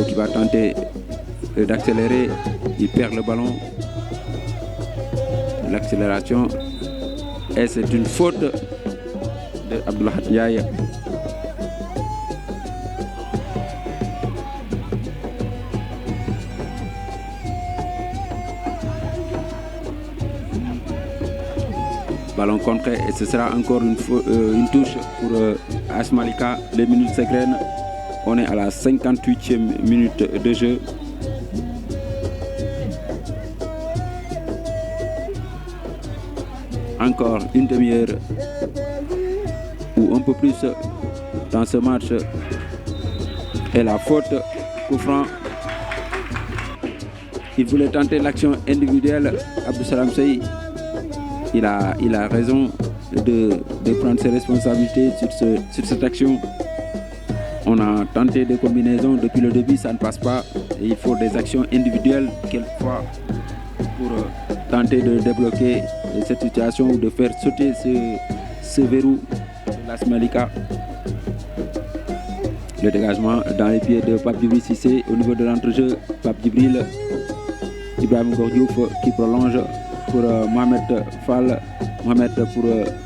qui va tenter d'accélérer, il perd le ballon. L'accélération et c'est une faute de Abdelhad Ndiaye. Ballon contré et ce sera encore une touche pour AS Malika. Les minutes s'égrènent. On est à la 58e minute de jeu. Encore une demi-heure ou un peu plus dans ce match. Et la faute, coup franc. Il voulait tenter l'action individuelle. Abdou Salam Sey, il a raison de prendre ses responsabilités sur cette action. On a tenté des combinaisons depuis le début, ça ne passe pas. Et il faut des actions individuelles quelquefois pour tenter de débloquer cette situation ou de faire sauter ce verrou de l'AS Malika. Le dégagement dans les pieds de Pape Djibril Cissé au niveau de l'entrejeu. Pape Djibril, Ibrahim Ngor Diouf qui prolonge pour Mohamed Fall. Mohamed pour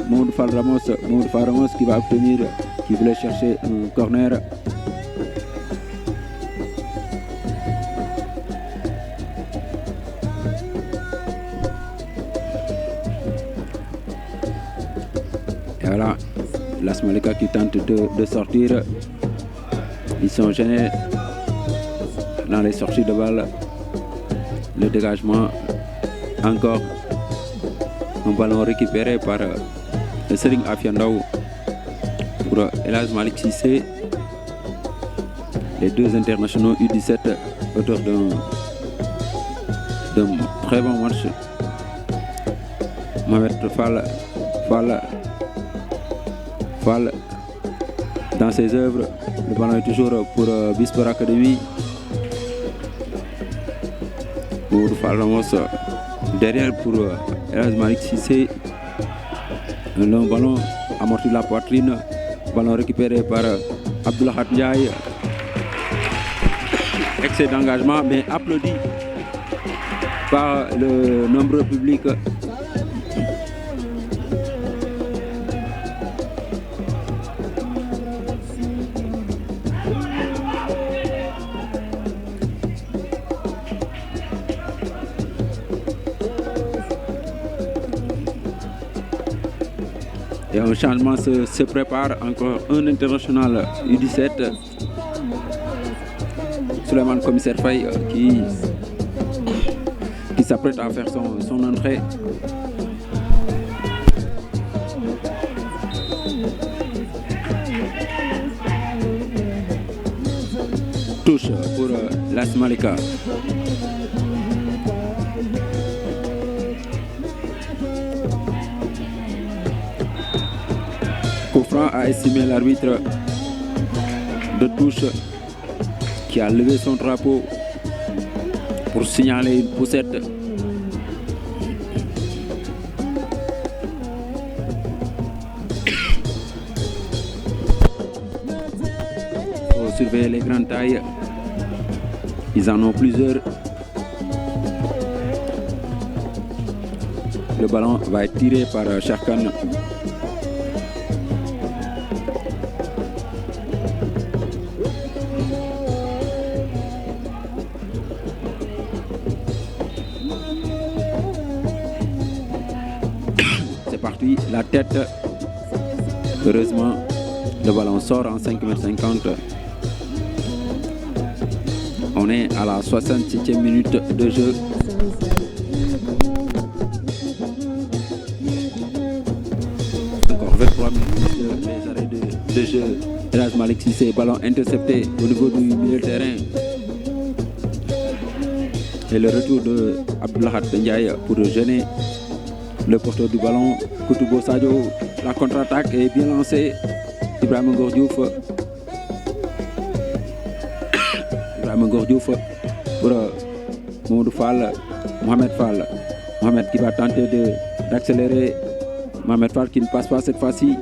Mamadou Fall Ramos. Mamadou Fall Ramos qui va obtenir, qui voulait chercher un corner. voilà, l'AS Malika qui tente de sortir. Ils sont gênés dans les sorties de balles. Le dégagement, encore un ballon récupéré par Serigne Afia Ndaw pour El Hadj Malick Cissé. Les deux internationaux U17 autour d'un très bon match. Mohamed Fall dans ses œuvres. Le ballon est toujours pour Bisport Academy. Pour Falamos derrière pour El Hadj Malick Cissé. Un long ballon amorti la poitrine. Ballon récupéré par Abdoulahat Ndiaye. Excès d'engagement, mais applaudi par le nombreux public. Et un changement se prépare, encore un international U17. Souleymane Commissaire Faye qui s'apprête à faire son entrée. Touche pour l'AS Malika. Coup franc a estimé l'arbitre de touche qui a levé son drapeau pour signaler une poussette. Il faut surveiller les grandes tailles. Ils en ont plusieurs. Le ballon va être tiré par Sharkan. La tête, heureusement, le ballon sort en 5,50 m. On est à la 67e minute de jeu. Encore 23 minutes les arrêts de jeu. El Hadj Malick Cissé, ballon intercepté au niveau du milieu de terrain. Et le retour de Abdoulahat Ndiaye pour gêner le porteur du ballon, Koutoubo Sadio. La contre-attaque est bien lancée. Ibrahima Ngor Diouf. Ibrahima Ngor Diouf pour Mamadou Fall. Mohamed Fall. Mohamed qui va tenter d'accélérer. Mohamed Fall qui ne passe pas cette fois-ci.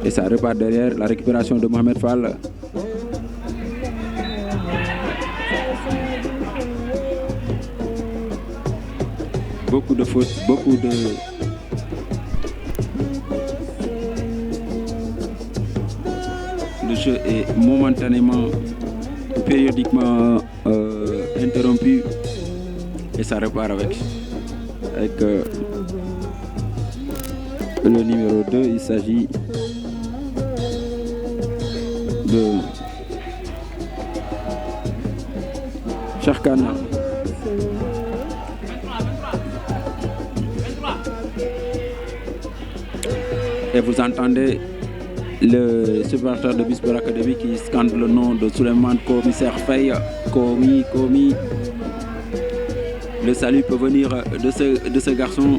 Et ça repart derrière la récupération de Mohamed Fall. Beaucoup de fautes, beaucoup de... Le jeu est momentanément, périodiquement interrompu et ça repart avec le numéro 2. Il s'agit de Sharkan. Et vous entendez le supporter de Bisport Academy qui scande le nom de Souleymane Commissaire Faye. Komi. Le salut peut venir de ce garçon.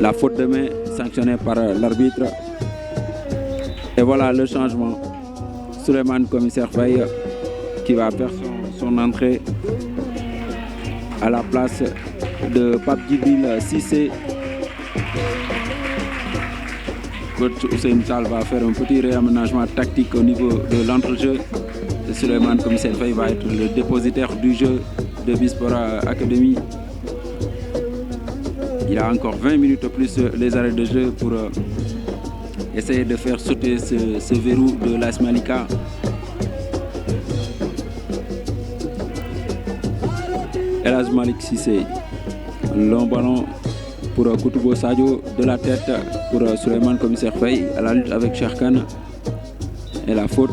La faute de main sanctionnée par l'arbitre. Et voilà le changement. Souleymane Commissaire Faye qui va faire son entrée à la place de Pape Djibril Cissé. Coach Hussein Sall va faire un petit réaménagement tactique au niveau de l'entrejeu. Souleymane Commissaire Faye va être le dépositaire du jeu de Bisport Academy. Il a encore 20 minutes plus les arrêts de jeu pour essayer de faire sauter ce verrou de l'AS Malika. El Hadj Malick Cissé, long ballon pour Koutoubo Sadio de la tête pour Suleiman Commissaire Faye à la lutte avec Cherkan et la faute.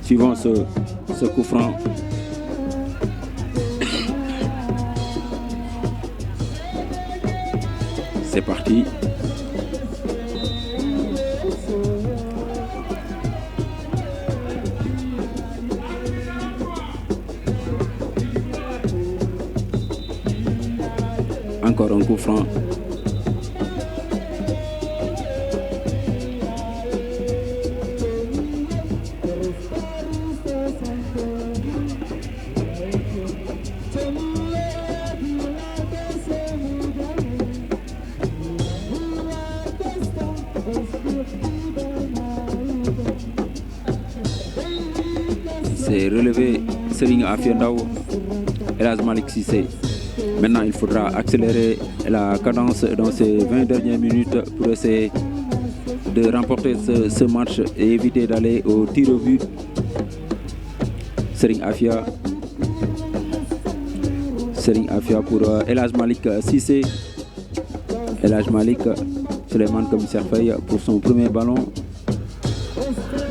Suivant ce coup franc. C'est parti. Encore un coup franc. C'est relevé Serigne Afia Ndaw, El Hadj Malick Cissé. Maintenant, il faudra accélérer la cadence dans ces 20 dernières minutes pour essayer de remporter ce match et éviter d'aller au tir au but. Serigne Afia pour El Hadj Malick Cissé. El Hadj Malick, Suleiman Commissaire Faye pour son premier ballon.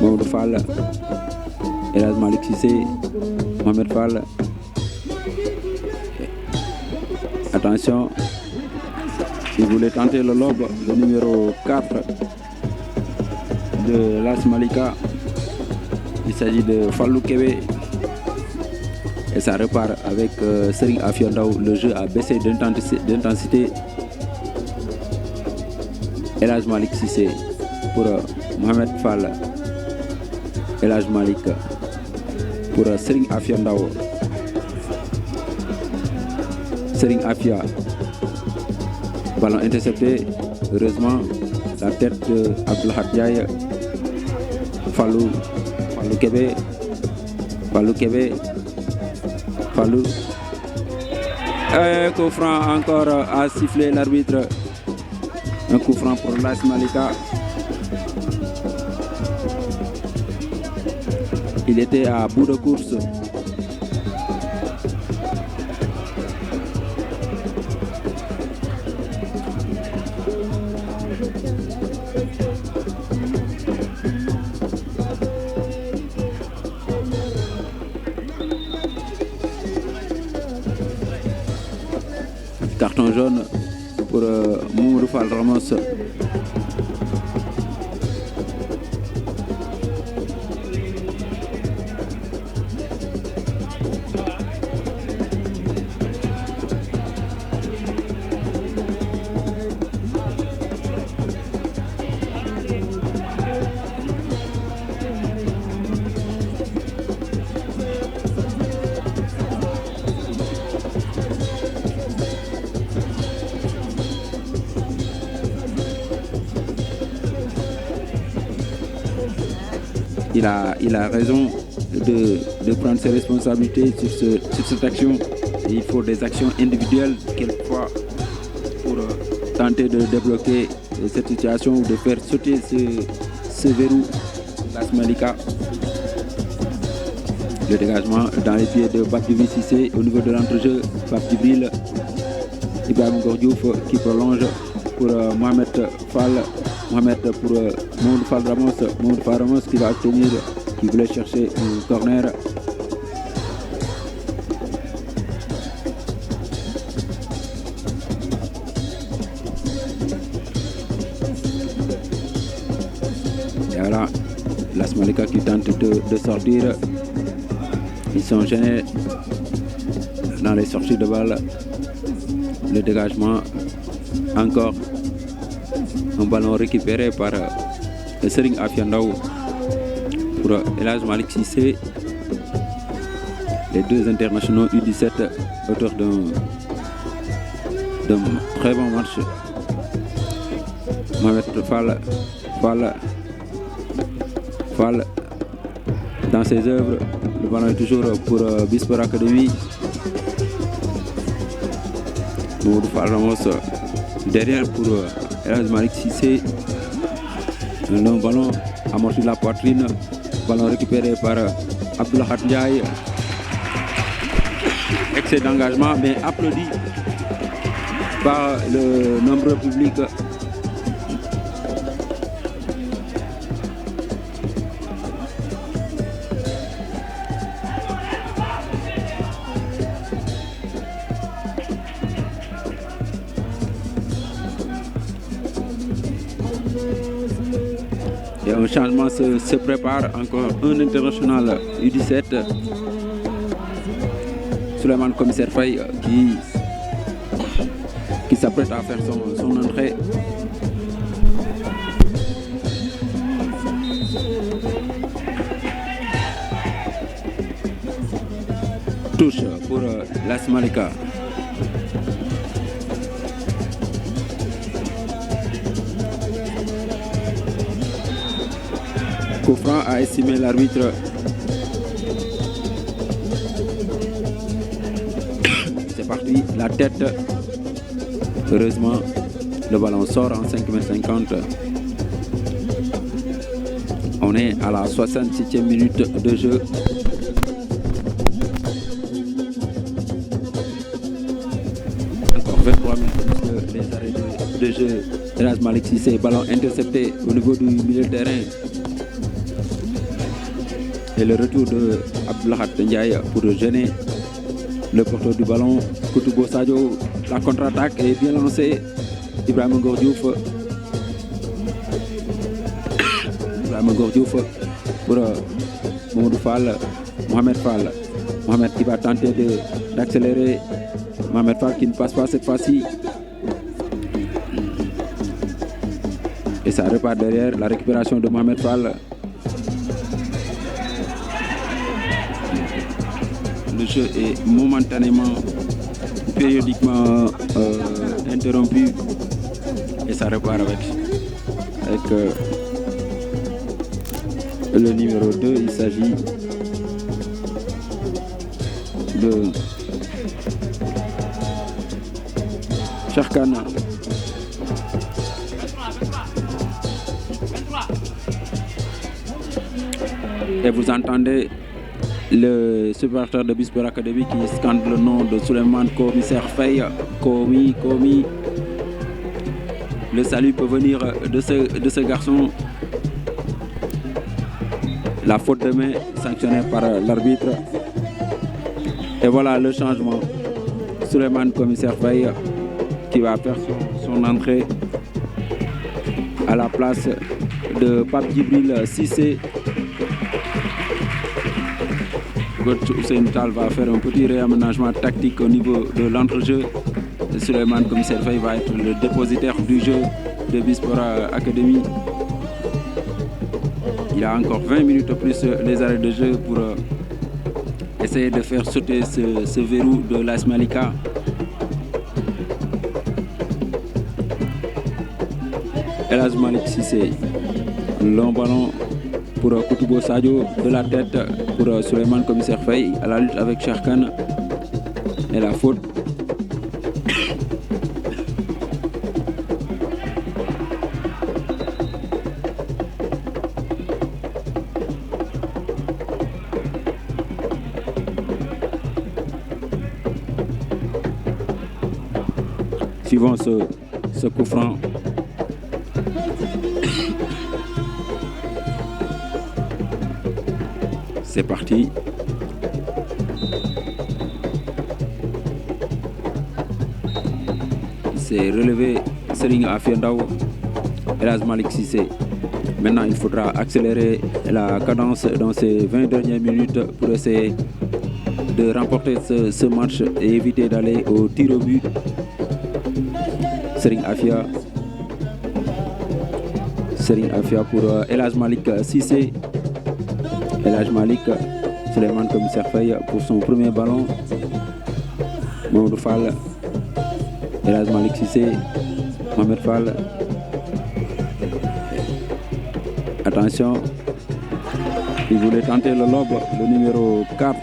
Mamadou Fall, El Hadj Malick Cissé, Mohamed Fall. Attention, il voulait tenter le lob, le numéro 4 de l'AS Malika. Il s'agit de Fallou Kébé. Et ça repart avec Serigne Afia Ndaw. Le jeu a baissé d'intensité. El Hadj Malick Cissé pour Mohamed Fall. El Hadj Malick pour Serigne Afia Ndaw. Serigne Afia, ballon intercepté. Heureusement, la tête de Abdoulahad Diaye. Fallou Kébé. Un coup franc encore à siffler l'arbitre. Un coup franc pour l'AS Malika. Il était à bout de course. Carton jaune pour Mamadou Fall Ramos. Il a raison de prendre ses responsabilités sur cette action. Et il faut des actions individuelles quelquefois pour tenter de débloquer cette situation ou de faire sauter ce verrou l'AS Malika. Le dégagement dans les pieds de Pape Djibril Cissé au niveau de l'entrejeu. Pape Djibril, Ibrahima Ngor Diouf qui prolonge pour Mohamed Fall. Mohamed pour Mamadou Fall Ramos. Mamadou Fall Ramos qui va obtenir, qui voulait chercher un corner. Et voilà, l'AS Malika qui tente de sortir. Ils sont gênés dans les sorties de balle. Le dégagement, encore un ballon récupéré par Serigne Afia Ndao pour El Hadj Malick Cissé. Les deux internationaux U17 auteurs d'un très bon match. Mohamed Fall dans ses œuvres. Le ballon est toujours pour Bisport Academy. Mamadou Fall Ramos derrière pour El Hadj Malick Cissé. Un long ballon amorti de la poitrine. Ballon récupéré par Abdoulahat Ndiaye. Excès d'engagement, mais applaudi par le nombreux public. Et un changement se prépare, encore un international U17. Souleymane Commissaire Faye qui s'apprête à faire son entrée. Touche pour l'AS Malika. Coup franc a estimé l'arbitre. C'est parti, la tête. Heureusement, le ballon sort en 5,50 m. On est à la 66e minute de jeu. Encore 23 minutes les arrêts de jeu. El Hadj Malick Cissé, ballon intercepté au niveau du milieu de terrain. Et le retour de Abdoulahat Ndiaye pour gêner le porteur du ballon. Koutoubo Sadio, la contre-attaque est bien lancée. Ibrahima Ngor Diouf. Ibrahima Ngor Diouf pour Mamadou Fall. Mohamed Fall. Mohamed qui va tenter d'accélérer. Mohamed Fall qui ne passe pas cette fois-ci. Et ça repart derrière la récupération de Mohamed Fall. Le jeu est momentanément, périodiquement interrompu et ça repart avec le numéro 2. Il s'agit de Charkana. Et vous entendez le supporter de Bisport Academy qui scande le nom de Souleymane Commissaire Faye. Komi. Le salut peut venir de ce garçon. La faute de main sanctionnée par l'arbitre. Et voilà le changement. Souleymane Commissaire Faye qui va faire son entrée à la place de Pape Djibril Cissé. Hussein Tal va faire un petit réaménagement tactique au niveau de l'entrejeu. Souleymane Commissaire Faye va être le dépositaire du jeu de Bisport Academy. Il a encore 20 minutes plus les arrêts de jeu pour essayer de faire sauter ce verrou de l'AS Malika. El Hadj Malick Cissé, long ballon pour Koutoubo Sadio, de la tête pour Souleymane Commissaire Faye à la lutte avec Charkane. Et la faute. Suivant ce coup franc. C'est parti. C'est relevé Serigne Afia Ndao, El Hadj Malick Cissé. Maintenant, il faudra accélérer la cadence dans ces 20 dernières minutes pour essayer de remporter ce match et éviter d'aller au tir au but. Serigne Afia pour El Hadj Malick Cissé. El Hadj Malick, Souleymane Commissaire Faye pour son premier ballon. Mamadou Fall, El Hadj Malick Cissé, Mohamed Fall. Attention, il voulait tenter le lob, le numéro 4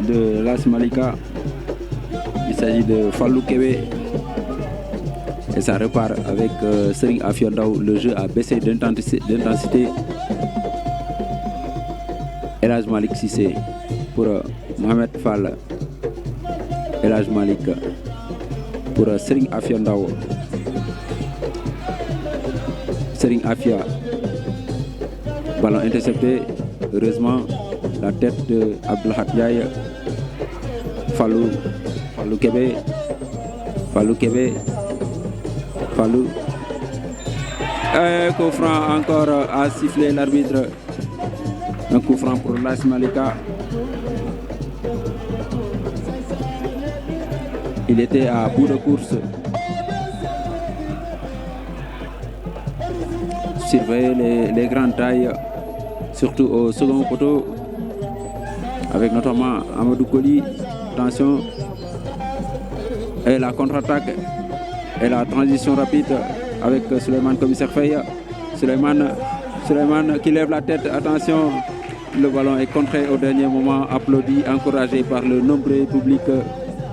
de l'AS Malika. Il s'agit de Fallou Kébé. Et ça repart avec Serigne Afia Ndao. Le jeu a baissé d'intensité. El Hadj Malick Cissé pour Mohamed Fall. El Hadj Malick pour Serigne Afia Ndao. Serigne Afia. Ballon intercepté. Heureusement, la tête de Abdelhat Ndiaye. Fallou Kébé. Coup franc encore à siffler l'arbitre. Un coup franc pour l'AS Malika. Il était à bout de course. Surveiller les grandes tailles, surtout au second poteau, avec notamment Amadou Koli. Attention. Et la contre-attaque et la transition rapide avec Souleymane Commissaire Faye. Souleymane qui lève la tête. Attention, le ballon est contré au dernier moment, applaudi, encouragé par le nombreux public.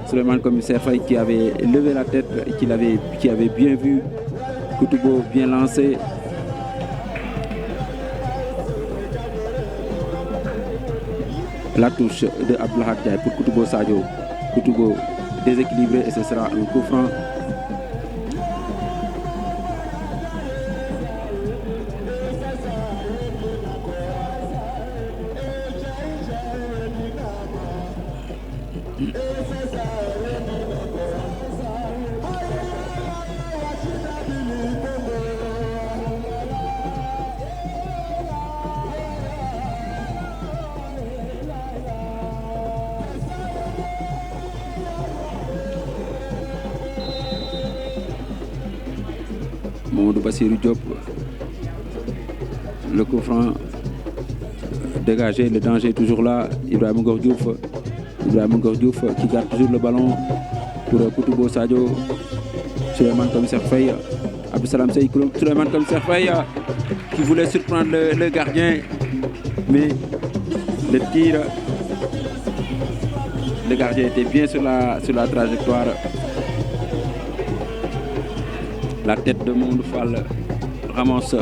Souleymane Commissaire Faye qui avait levé la tête, qui avait bien vu Koutoubo bien lancé. La touche de Abdelhat Ndiaye pour Koutoubo Sadio. Koutoubo déséquilibré et ce sera un coup franc. Mamadou Bassirou Diop, le coup franc dégagé, le danger est toujours là. Ibrahima Ngor Diouf qui garde toujours le ballon pour Koutoubo Sadio. Souleymane Commissaire Faye, Abdou Salam Sey, Souleymane Commissaire Faye qui voulait surprendre le gardien, mais le tir, le gardien était bien sur la trajectoire. La tête de Mamadou Fall ramasse.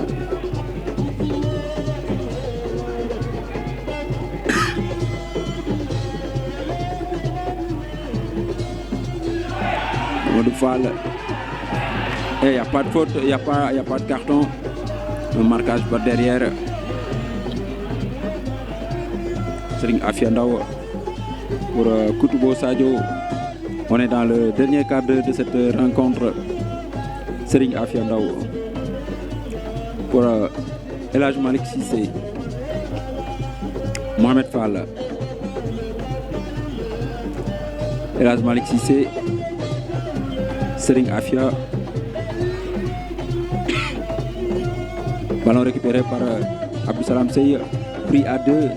Mamadou Fall. Et il n'y a pas de faute, il n'y a pas de carton. Un marquage par derrière. Serigne Afia Ndao pour Koutoubo Sadio. On est dans le dernier quart de cette rencontre. Serigne Afia Ndao pour El Hadj Malick Cissé, Mohamed Fall, El Hadj Malick Cissé, Serigne Afia. Ballon récupéré par Abdou Salam Sey, pris à deux,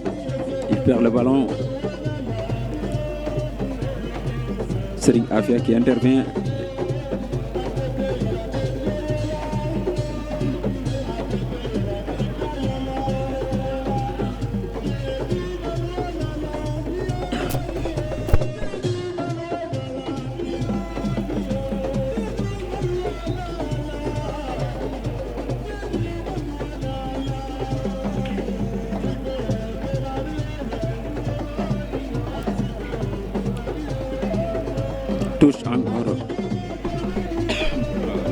il perd le ballon. Serigne Afia qui intervient. Touche encore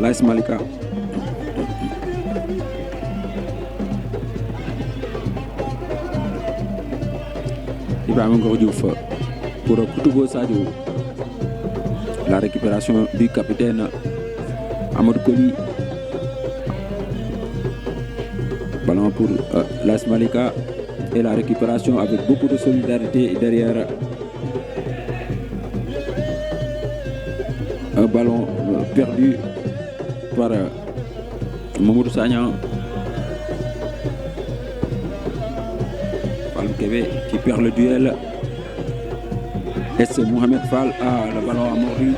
l'AS Malika. Ibrahima Ngor Diouf pour Koutoubo Sadio. La récupération du capitaine Amadou Koli. Ballon pour l'AS Malika. et la récupération avec beaucoup de solidarité derrière. Un ballon perdu par Mamadou Sagnan. Fall Kébé qui perd le duel. Et c'est Mohamed Fall. Ah, le ballon a mordu.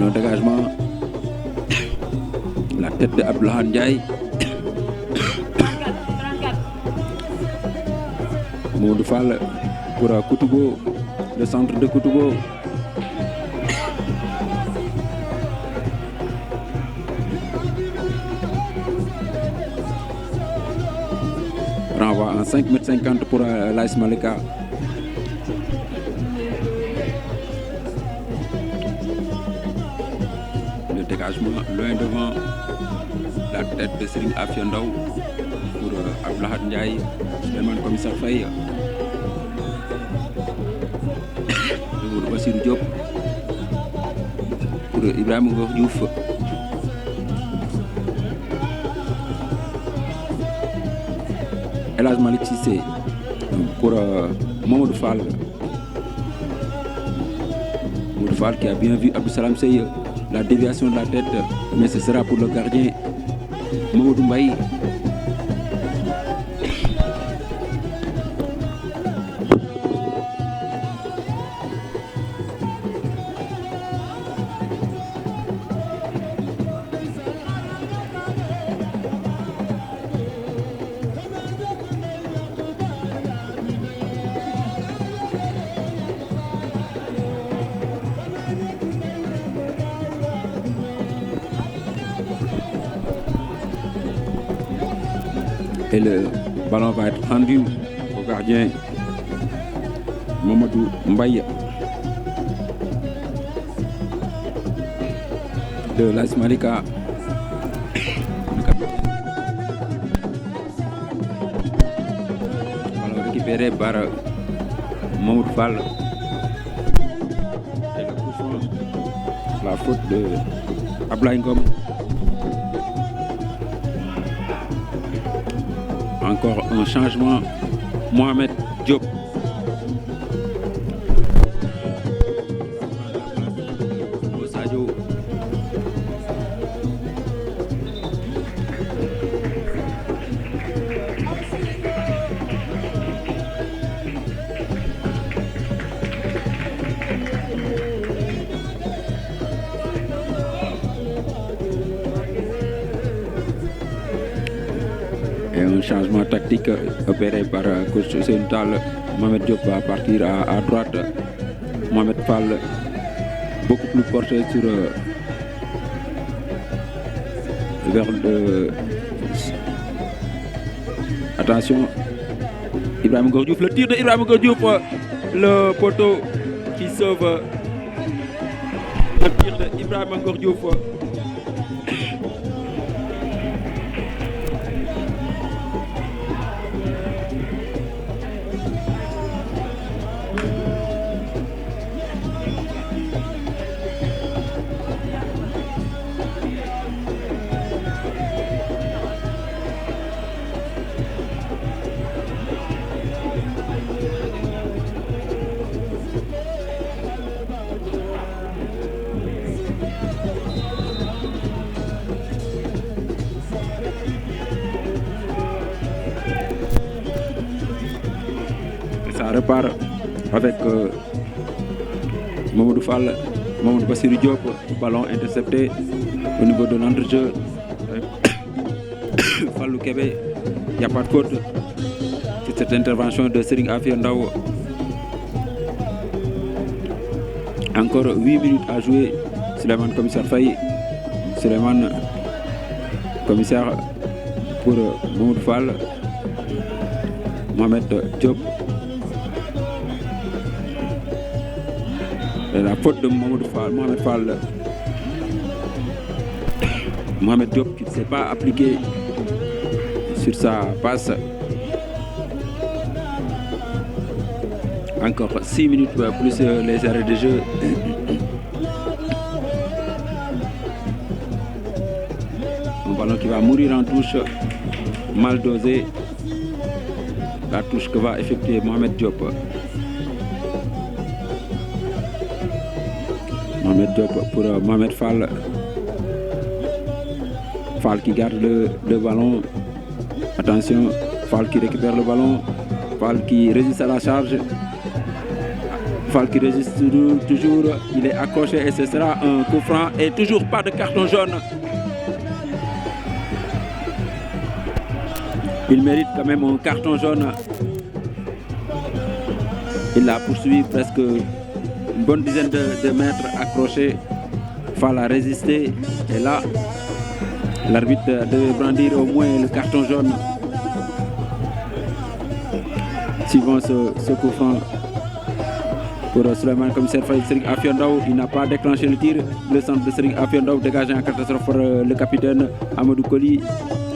Le dégagement, la tête de Abdoulaye Ndiaye. Mamadou Fall pour Koutoubo, le centre de Koutoubo. Renvoi en 5,50 m pour l'AS Malika. Dégagement loin devant la tête de Serigne Afia Ndaw pour Abdoulaye Ndiaye, Souleymane Commissaire Faye, pour Bassirou Diop, pour Ibrahima Ngor Diouf, El Hadj Malick Cissé pour Mamadou Fall. Mamadou Fall qui a bien vu Abdou Salam Seye. La déviation de la tête, mais ce sera pour le gardien Mamadou Mbaye. Et le ballon va être rendu au gardien Mamadou Mbaye de l'AS Malika. Ballon récupéré par Mamadou Fall. Et le coup franc, la faute de Ablaye Ngom. Encore un changement, Mohamed Diop. Sadio. Et un changement tactique opéré par coach Sental. Mohamed Diop va partir à droite. Mohamed Fall beaucoup plus porté sur vers le. Attention, Ibrahima Ngor Diouf, le tir de Ibrahima Ngor Diouf, le poteau qui sauve le tir de Ibrahima Ngor Diouf. Ça repart avec Mamadou Fall, Mamadou Bassirou Diop, ballon intercepté au niveau de l'entrejeu. Fallou Kébé, il n'y a pas de faute sur cette intervention de Serigne Afia Ndaw. Encore 8 minutes à jouer. Souleymane Commissaire Faye Suleiman, commissaire pour Mamoud Fall, Mohamed Diop. Et la faute de Mohamed Fall. Mohamed Diop qui ne s'est pas appliqué sur sa passe. Encore 6 minutes plus les arrêts de jeu. Un ballon qui va mourir en touche, mal dosé. La touche que va effectuer Mohamed Diop. Mohamed Diop pour Mohamed Fall. Fall qui garde le ballon. Attention, Fall qui récupère le ballon. Fall qui résiste à la charge. Fall qui résiste toujours. Il est accroché et ce sera un coup franc. Et toujours pas de carton jaune. Il mérite quand même un carton jaune. Il l'a poursuivi presque une bonne dizaine de mètres accroché. Fall a résisté. Et là, l'arbitre devait brandir au moins le carton jaune. Suivant ce coup franc pour Suleiman, commissaire Serigne Afia Ndaw, il n'a pas déclenché le tir. Le centre de Serigne Afia Ndaw dégagé en catastrophe pour le capitaine Amadou Koli.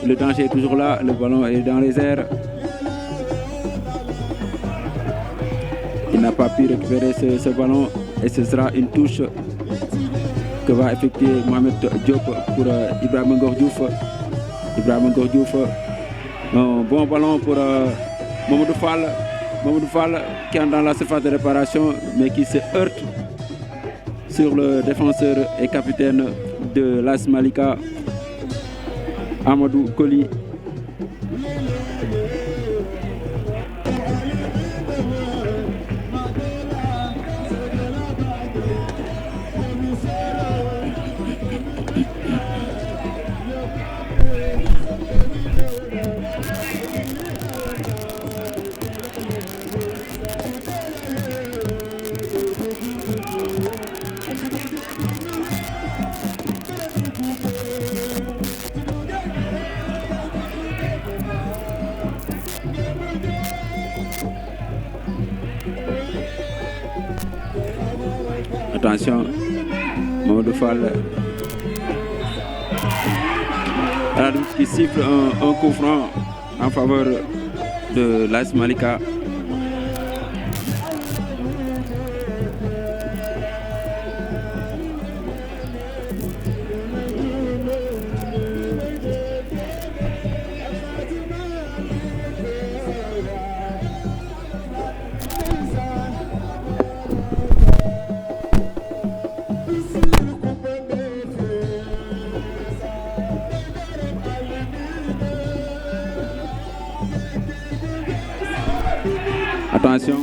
Le danger est toujours là, le ballon est dans les airs. Il n'a pas pu récupérer ce ballon et ce sera une touche que va effectuer Mohamed Diop pour Ibrahima Ngor Diouf. Ibrahima Ngor Diouf, un bon ballon pour Mamadou Fall. Mamadou Fall qui est dans la surface de réparation mais qui se heurte sur le défenseur et capitaine de l'AS Malika, Amadou Koli. Attention, Mamadou Fall qui siffle un coup franc en faveur de l'AS Malika. Attention.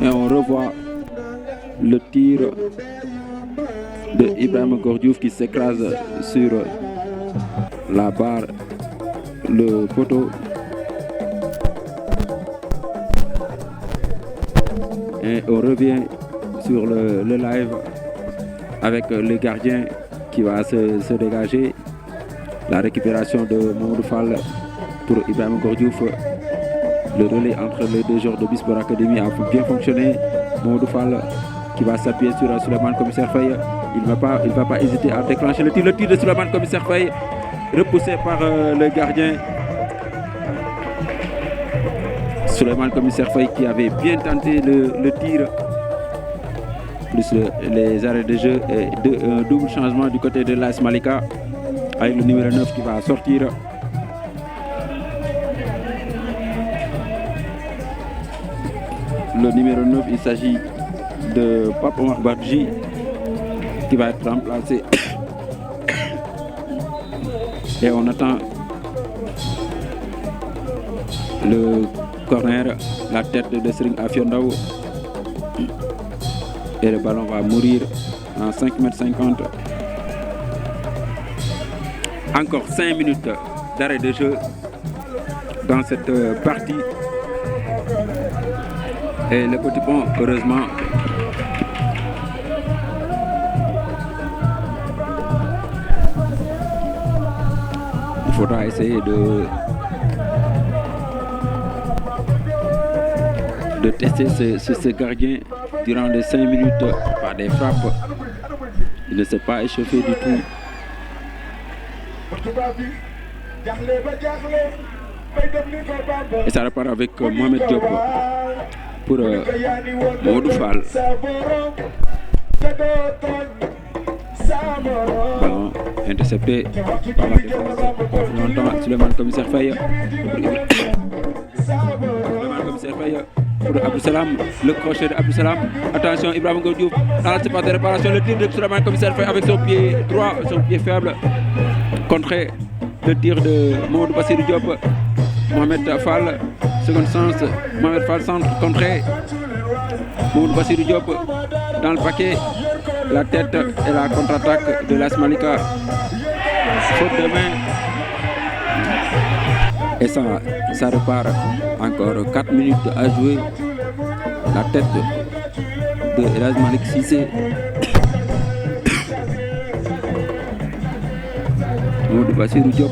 Et on revoit le tir de Ibrahima Ngor Diouf qui s'écrase sur la barre, le poteau. Et on revient sur le live avec le gardien qui va se dégager. La récupération de Mamadou Fall pour Ibrahima Ngor Diouf. Le relais entre les deux joueurs de Bisport Academy a bien fonctionné. Mamadou Fall qui va s'appuyer sur Souleymane Commissaire Faye. Il ne va pas hésiter à déclencher le tir. Le tir de Souleymane Commissaire Faye, repoussé par le gardien. Souleymane Commissaire Faye qui avait bien tenté le tir. Plus les arrêts de jeu et un double changement du côté de l'AS Malika avec le numéro 9 qui va sortir. Le numéro 9, il s'agit de Pape Omar Badji qui va être remplacé. Et on attend le corner, la tête de Sering Afiondao. Et le ballon va mourir en 5,50 m. Encore 5 minutes d'arrêt de jeu dans cette partie. Et le petit pont, heureusement, il faudra essayer de tester ce gardien durant les 5 minutes par des frappes. Il ne s'est pas échauffé du tout. Et ça repart avec Mohamed Diop pour Mamadou Fall. Ballon intercepté par la défense. Souleymane Commissaire Faye. Souleymane Commissaire Faye pour Abdou Salam. Le crochet de Abdou Salam. Attention, Ibrahim Diouf dans la surface de réparation. Le tir de Souleymane Commissaire Faye avec son pied droit, son pied faible. Contré le tir de Mamadou Bassirou Diop. Mohamed Fall, second sens. Mohamed Fall centre, contré. Mamadou Bassirou Diop dans le paquet. La tête et la contre-attaque de l'AS Malika. Faute de main. Et ça repart. Encore 4 minutes à jouer. La tête de l'AS Malik Cissé. Mamadou Bassirou Diop.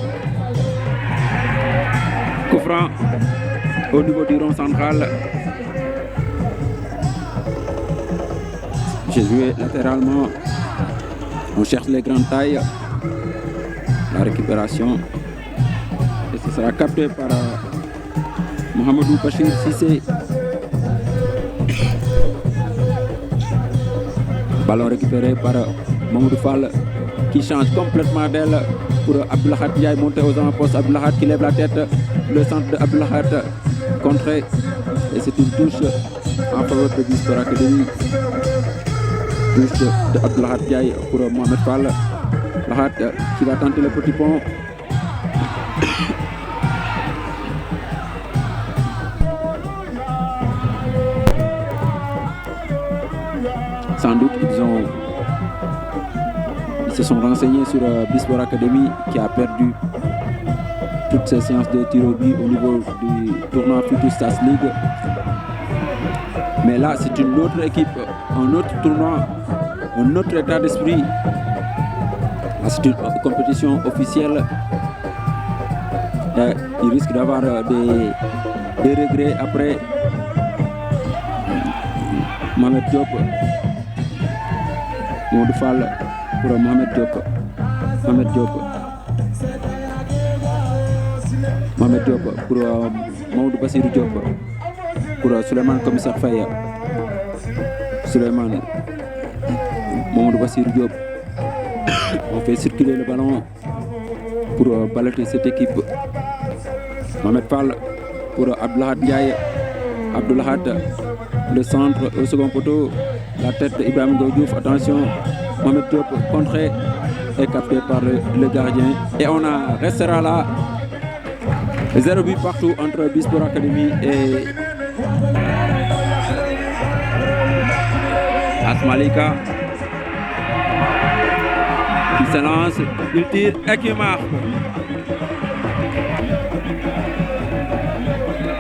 Coup franc au niveau du rond central. J'ai joué latéralement. On cherche les grandes tailles. La récupération. Et ce sera capté par Mohamedou Bachir Cissé. Ballon récupéré par Mamadou Fall qui change complètement d'aile pour Abdoulahat Diaye monté aux avant-postes. Abdoulahat qui lève la tête. Le centre de Abdoulahat contré. Et c'est une touche en faveur de Bisport Academy. Touche de Abdoulahat Diaye pour Mohamed Fall. Lahat qui va tenter le petit pont. Sans doute ils se sont renseignés sur Bisport Academy qui a perdu toutes ses séances de tir au but au niveau du tournoi Futur Stars League. Mais là, c'est une autre équipe, un autre tournoi, un autre état d'esprit. Là, c'est une compétition officielle. Et il risque d'avoir des regrets après. Mohamed Diop. Mamadou Fall pour Mohamed Diop. Mohamed Diop. Mohamed Diop pour Mamadou Bassirou Diop. Pour Souleymane Commissaire Faye. Souleymane. Mamadou Bassirou Diop. On fait circuler le ballon pour balayer cette équipe. Mohamed Fall pour Abdoulahat Diaye. Abdoulahat, le centre au second poteau. La tête d'Ibrahim Diouf. Attention, Mohamed Diop contré et capté par le gardien. Et on restera là. 0 but partout entre Bisport Academy et AS Malika. Il se lance, il tire et qui marque.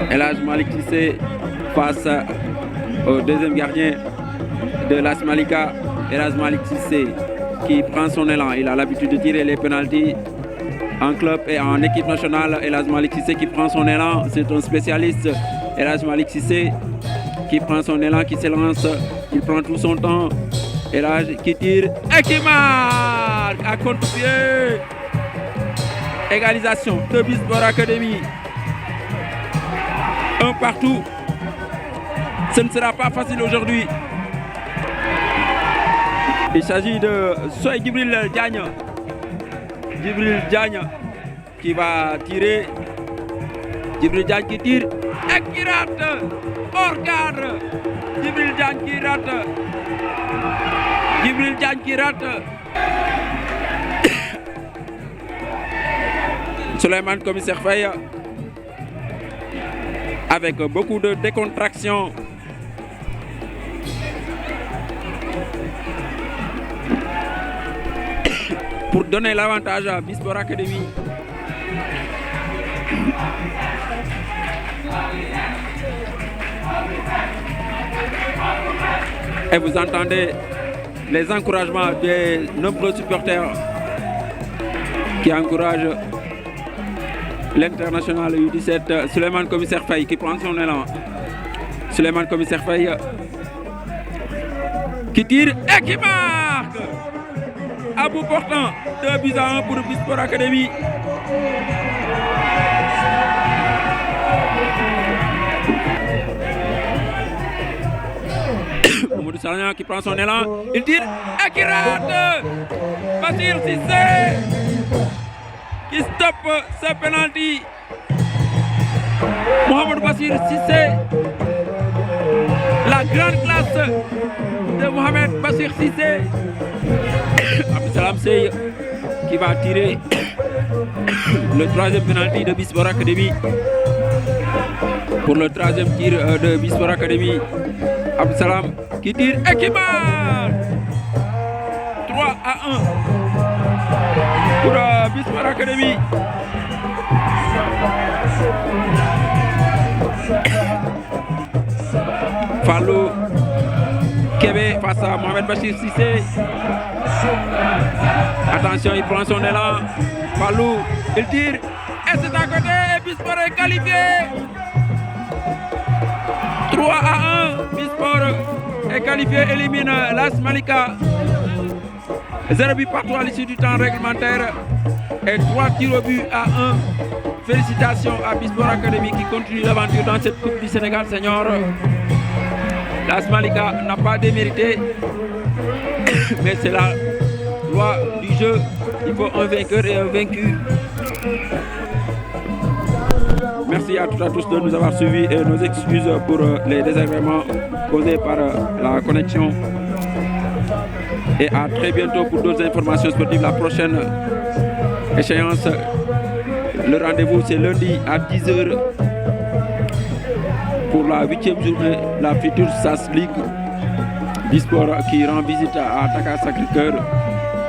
El Hadj Malick Cissé face au deuxième gardien de l'AS Malika. El Hadj Malick Cissé qui prend son élan. Il a l'habitude de tirer les pénaltys en club et en équipe nationale. El Hadj Malick Cissé qui prend son élan. C'est un spécialiste Elhadji Malick Cissé qui prend son élan, qui s'élance, il prend tout son temps. Elhadji qui tire et qui marque à contre-pied. Égalisation de BIS Sport Academy. Un partout. Ce ne sera pas facile aujourd'hui. Il s'agit de Soy Djibril Diagne. Djibril Diagne qui va tirer. Djibril Diagne qui tire et qui rate. Hors cadre. Djibril Diagne qui rate. Djibril Diagne qui rate. Souleymane Commissaire Faye avec beaucoup de décontraction. Pour donner l'avantage à BIS Sport Academy. Et vous entendez les encouragements des nombreux supporters qui encouragent l'international U17 Souleymane Commissaire Faye qui prend son élan. Souleymane Commissaire Faye qui tire et qui marque à bout portant 2-1 pour BIS Sport Academy. Mamadou Sargnan qui prend son élan, il tire et qui rate. Bassir Cissé qui stoppe ce penalty. Mohamed Bassir Cissé, la grande classe de Mohamed Bassir Cissé. Abdessalam Seye qui va tirer le troisième penalty de BIS Sport Academy. Pour le troisième tir de BIS Sport Academy, Abdessalam qui tire et qui marque 3-1 pour BIS Sport Academy. Fallou Kébé face à Mohamed Bachir Cissé. Attention, il prend son élan. Fallou, il tire et c'est à côté et BIS Sport est qualifié. 3-1, BIS Sport est qualifié, élimine l'AS Malika. 0 but partout à l'issue du temps réglementaire et 3 tirs au but à 1. Félicitations à BIS Sport Academy qui continue l'aventure dans cette Coupe du Sénégal Senior. L'AS Malika n'a pas démérité, mais c'est la loi du jeu. Il faut un vainqueur et un vaincu. Merci à toutes et à tous de nous avoir suivis et nos excuses pour les désagréments causés par la connexion. Et à très bientôt pour d'autres informations sportives. La prochaine échéance, le rendez-vous c'est lundi à 10h pour la 8e journée de la future SAS League BIS Sport qui rend visite à Dakar Sacré-Cœur.